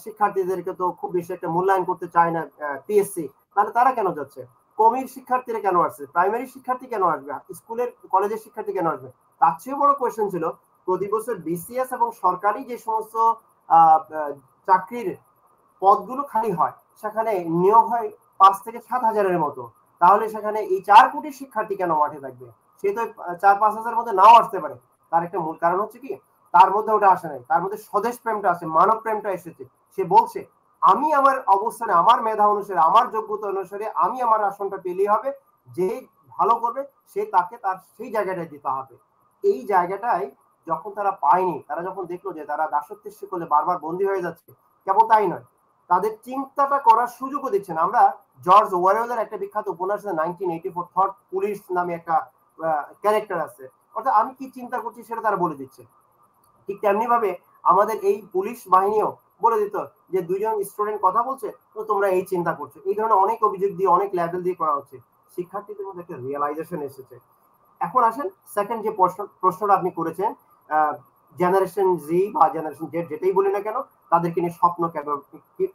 শিক্ষার্থীদেরকে তো খুব বেশি একটা মূল্যায়ন করতে চায় না পিএসসি, তাহলে তারা কেন যাচ্ছে? কমির শিক্ষার্থীরা কেন আসছে? প্রাইমারি শিক্ষার্থী কেন আসবে? স্কুলের কলেজের শিক্ষার্থী কেন আসবে? তার চেয়ে বড় কোয়েশ্চেন ছিল, প্রতি বছর বিসিএস এবং সরকারি যে সমস্ত চাকরির পদগুলো খালি হয়, সেখানে নিয়োগ হয় ৫ থেকে ৭ হাজারের মতো। তাহলে সেখানে এই ৪ কোটি শিক্ষার্থী কেন মাঠে থাকবে? সে তো ৪-৫ হাজার মধ্যে নাও আসতে পারে। তার একটা মূল কারণ হচ্ছে কি, তার মধ্যে ওটা আসে নাই, তার মধ্যে স্বদেশ প্রেমটা আছে, মানব প্রেমটা এসেছে। সে বলছে আমি আমার অবস্থানে, আমার মেধা অনুসারে, আমার যোগ্যতা অনুসারে আমি আমার আসনটা পেলেই হবে, যে ভালো করবে সে তাকে তার সেই জায়গাটায় দিতে হবে। এই জায়গাটাই যখন তারা পায়নি, তারা যখন দেখলো যে তারা দাসত্বের শিকলে বারবার বন্দী হয়ে যাচ্ছে, কেবল তাই নয়, তাদের চিন্তাটা করার সুযোগও দিচ্ছে না। আমরা জর্জ ওয়ারেলের একটা বিখ্যাত উপন্যাস 1984 থট পুলিশ নামে একটা ক্যারেক্টার আছে, অর্থাৎ আমি কি চিন্তা করছি সেটা তারা বলে দিচ্ছে। ঠিক তেমনি ভাবে আমাদের এই পুলিশ বাহিনীও বলে দিত যে দুইজন স্টুডেন্ট কথা বলছে, তো তোমরা এই চিন্তা করছো। এই ধরনের অনেক অভিযোগ দিয়ে, অনেক লেভেল দিয়ে করা হচ্ছে। শিক্ষার্থীদের মধ্যে একটা রিয়েলাইজেশন এসেছে, এখন আসেন সেকেন্ড যে প্রশ্নটা আপনি করেছেন, জেনারেশন জি বা জেনারেশন জেড যেটাই বলি না কেন, তাদেরকে নিয়ে স্বপ্ন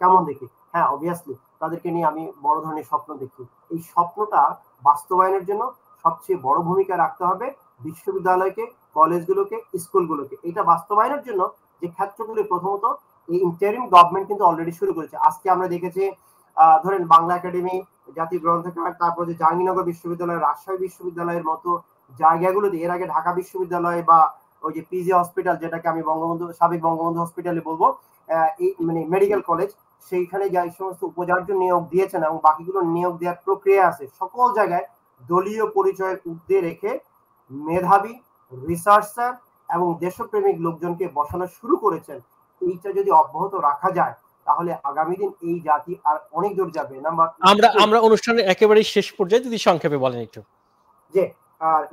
কেমন দেখি? হ্যাঁ, অবভিয়াসলি তাদেরকে নিয়ে আমি বড় ধরনের স্বপ্ন দেখি। এই স্বপ্নটা বাস্তবায়নের জন্য সবচেয়ে বড় ভূমিকা রাখতে হবে বিশ্ববিদ্যালয়কে, কলেজগুলোকে, স্কুলগুলোকে। এটা বাস্তবায়নের জন্য যে ক্ষেত্রগুলি, প্রথমত এই ইন্টারিম গভর্নমেন্ট কিন্তু অলরেডি শুরু করেছে। আজকে আমরা দেখেছি ধরেন বাংলা একাডেমি, জাতীয় গ্রন্থাগার, তারপর যে জাহাঙ্গীরনগর বিশ্ববিদ্যালয়, রাজশাহী বিশ্ববিদ্যালয়ের মতো জায়গাগুলোতে, এর আগে ঢাকা বিশ্ববিদ্যালয় বা ওই যে পিজি হসপিটাল, যেটাকে আমি বঙ্গবন্ধু, সাবেক বঙ্গবন্ধু হসপিটালে বলবো, এই মানে মেডিকেল কলেজ, সেইখানে যে সমস্ত উপাচার্য নিয়োগ দিয়েছেন এবং বাকিগুলো নিয়োগ দেওয়ার প্রক্রিয়া আছে, সকল জায়গায় দলীয় পরিচয়ের ঊর্ধ্বে রেখে মেধাবী, রিসার্চার এবং দেশপ্রেমিক লোকজনকে বসানো শুরু করেছেন। এইটা যদি অব্যাহত রাখা যায় তাহলে আগামী দিন এই জাতি আর অনেক দূর যাবে। আমরা অনুষ্ঠানের একেবারে শেষ পর্যায়ে যদি সংক্ষেপে বলেন একটু। যে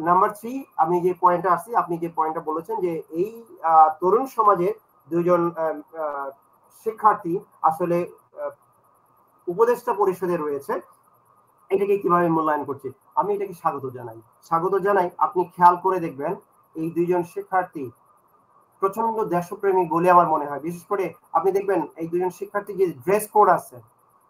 নাম্বার 3, আমি যে পয়েন্টটা আসছি, আপনি যে পয়েন্টটা বলেছেন যে এই তরুণ সমাজে দুজন শিক্ষার্থী আসলে উপদেষ্টা পরিষদে রয়েছে, এটাকে কিভাবে মূল্যায়ন করছে? আমি এটাকে স্বাগত জানাই। আপনি খেয়াল করে দেখবেন এই দুইজন শিক্ষার্থী প্রচন্ড দেশপ্রেমিক বলে আমার মনে হয়। বিশেষ করে আপনি দেখবেন এই দুজন শিক্ষার্থী যে ড্রেস কোড আছে,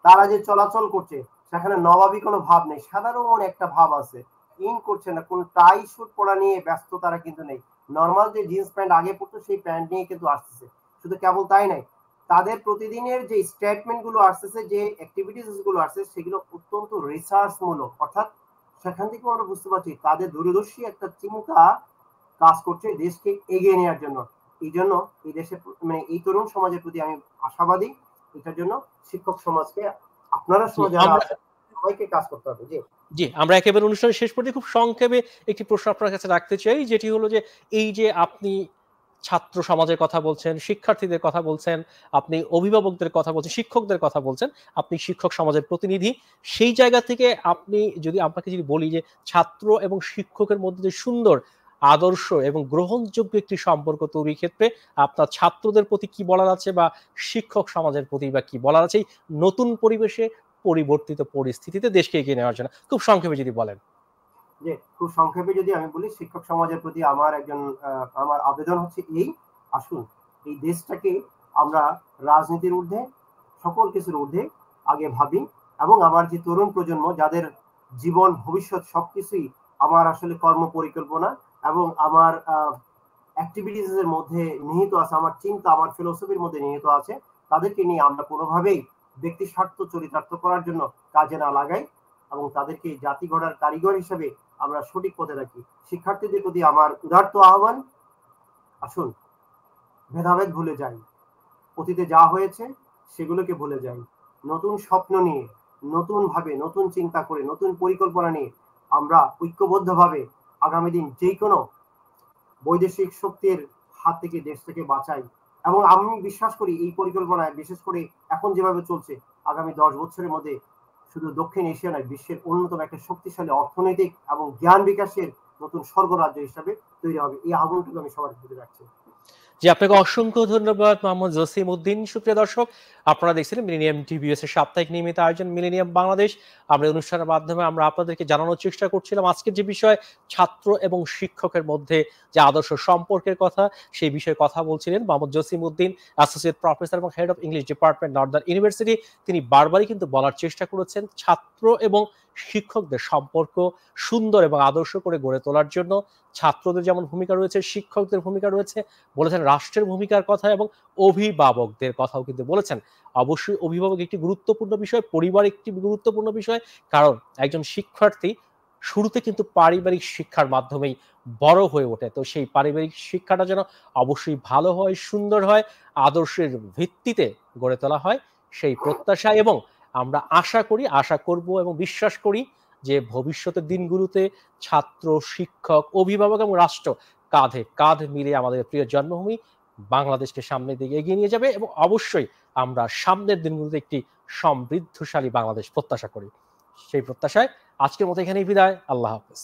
তারা যে চলাচল করছে, সেখানে নবাবী কোনো ভাব নেই, সাধারণ একটা ভাব আছে। ইন করছে না, কোন টাই শুট পরা নিয়ে ব্যস্ত তারা কিন্তু নেই। নর্মাল যে জিন্স প্যান্ট আগে পড়তো সেই প্যান্ট নিয়ে কিন্তু আসতেছে। শুধু কেবল তাই নাই, তাদের প্রতিদিনের যে স্টেটমেন্ট গুলো আসতেছে, যে অ্যাক্টিভিটিস গুলো আসছে, সেগুলো অত্যন্ত রিসার্চ মূলক। অর্থাৎ সেখান থেকে আমরা বুঝতে পারছি তাদের দূরদর্শী একটা চিন্তা কাজ করছে দেশকে এগিয়ে নেওয়ার জন্য। এই জন্য এই দেশের মানে এই তরুণ সমাজের প্রতি আমি আশাবাদী। এটার জন্য শিক্ষক সমাজকে, আপনারা সবাইকে কাজ করতে হবে। জি, আমরা একেবারে অনুষ্ঠানের শেষ পর্যায়ে খুব সংক্ষেপে একটি প্রশ্ন আপনার কাছে রাখতে চাই, যেটি হলো যে এই যে আপনি ছাত্র সমাজের কথা বলছেন, শিক্ষার্থীদের কথা বলছেন, আপনি অভিভাবকদের কথা বলছেন, শিক্ষকদের কথা বলছেন, আপনি শিক্ষক সমাজের প্রতিনিধি। সেই জায়গা থেকে আপনি যদি আপনাকে যদি বলি যে ছাত্র এবং শিক্ষকের মধ্যে যে সুন্দর আদর্শ এবং গ্রহণযোগ্য একটি সম্পর্ক তৈরির ক্ষেত্রে আপনার ছাত্রদের প্রতি কি বলার আছে বা শিক্ষক সমাজের প্রতি বা কি বলার আছে এই নতুন পরিবেশে, পরিবর্তিত পরিস্থিতিতে দেশকে এগিয়ে নেওয়ার জন্য খুব সংক্ষেপে যদি বলেন। যে খুব সংক্ষেপে যদি আমি বলি, শিক্ষক সমাজের প্রতি আমার আমার আবেদন হচ্ছে এই, আসুন এই দেশটাকে আমরা রাজনীতির ঊর্ধ্বে, সকল কিছুর ঊর্ধ্বে আগে ভাবি, এবং আমার যে তরুণ প্রজন্ম, যাদের জীবন ভবিষ্যৎ সবকিছুই আমার আসলে কর্ম পরিকল্পনা এবং আমার অ্যাক্টিভিটিস এর মধ্যে নিহিত আছে, আমার চিন্তা, আমার ফিলোসফির মধ্যে নিহিত আছে, তাদেরকে নিয়ে আমরা কোনোভাবেই ব্যক্তি স্বার্থ চরিতার্থ করার জন্য কাজে না লাগাই এবং তাদেরকে জাতি গড়ার কারিগর হিসেবে আমরা সঠিক পথে রাখি। শিক্ষার্থীদের প্রতি আমার উদারত আহ্বান, আসুন ভেদাভেদ ভুলে যাই, অতীতে যা হয়েছে সেগুলোকে ভুলে যাই, নতুন স্বপ্ন নিয়ে, নতুন ভাবে, নতুন চিন্তা করে, নতুন পরিকল্পনা নিয়ে আমরা ঐক্যবদ্ধভাবে আগামী দিন যে কোনো বৈদেশিক শক্তির হাত থেকে দেশটাকে বাঁচাই। এবং আমি বিশ্বাস করি এই পরিকল্পনায়, বিশেষ করে এখন যেভাবে চলছে, আগামী 10 বছরের মধ্যে শুধু দক্ষিণ এশিয়া নয়, বিশ্বের অন্যতম একটা শক্তিশালী অর্থনৈতিক এবং জ্ঞান বিকাশের নতুন স্বর্গরাজ্য হিসাবে তৈরি হবে। এই আহ্বানটুকু আমি সবার প্রতি রাখছি। জি, আপনাকে অসংখ্য ধন্যবাদ মোহাম্মদ জসিম উদ্দিন। সুপ্রিয় দর্শক, আপনারা দেখছিলেন মিলেনিয়াম টিভিএস এর সাপ্তাহিক নিয়মিত আয়োজন মিলেনিয়াম বাংলাদেশ। আমরা অনুষ্ঠানের মাধ্যমে আমরা আপনাদেরকে জানানোর চেষ্টা করছিলাম আজকের যে বিষয়, ছাত্র এবং শিক্ষকের মধ্যে যে আদর্শ সম্পর্কের কথা, সেই বিষয়ে কথা বলছিলেন মোহাম্মদ জসিম উদ্দিন, অ্যাসোসিয়েট প্রফেসর এবং head of English department, Northern university. তিনি বারবারই কিন্তু বলার চেষ্টা করেছেন ছাত্র এবং শিক্ষকদের সম্পর্ক সুন্দর এবং আদর্শ করে গড়ে তোলার জন্য ছাত্রদের যেমন ভূমিকা রয়েছে, শিক্ষকদের ভূমিকা রয়েছে, বলেছেন রাষ্ট্রের ভূমিকার কথা এবং অভিভাবকদের কথাও কিন্তু বলেছেন। অবশ্যই অভিভাবক একটি গুরুত্বপূর্ণ বিষয়, পরিবার একটি গুরুত্বপূর্ণ বিষয়, কারণ একজন শিক্ষার্থী শুরুতে কিন্তু পারিবারিক শিক্ষার মাধ্যমেই বড় হয়ে ওঠে। তো সেই পারিবারিক শিক্ষাটা যেন অবশ্যই ভালো হয়, সুন্দর হয়, আদর্শের ভিত্তিতে গড়ে তোলা হয়, সেই প্রত্যাশা এবং আমরা আশা করব এবং বিশ্বাস করি যে ভবিষ্যতের দিনগুলোতে ছাত্র, শিক্ষক, অভিভাবক এবং রাষ্ট্র কাঁধে কাঁধ মিলিয়ে আমাদের প্রিয় জন্মভূমি বাংলাদেশকে সামনের দিকে এগিয়ে নিয়ে যাবে এবং অবশ্যই আমরা সামনের দিনগুলোতে একটি সমৃদ্ধশালী বাংলাদেশ প্রত্যাশা করি। সেই প্রত্যাশায় আজকের মতো এখানেই বিদায়। আল্লাহ হাফেজ।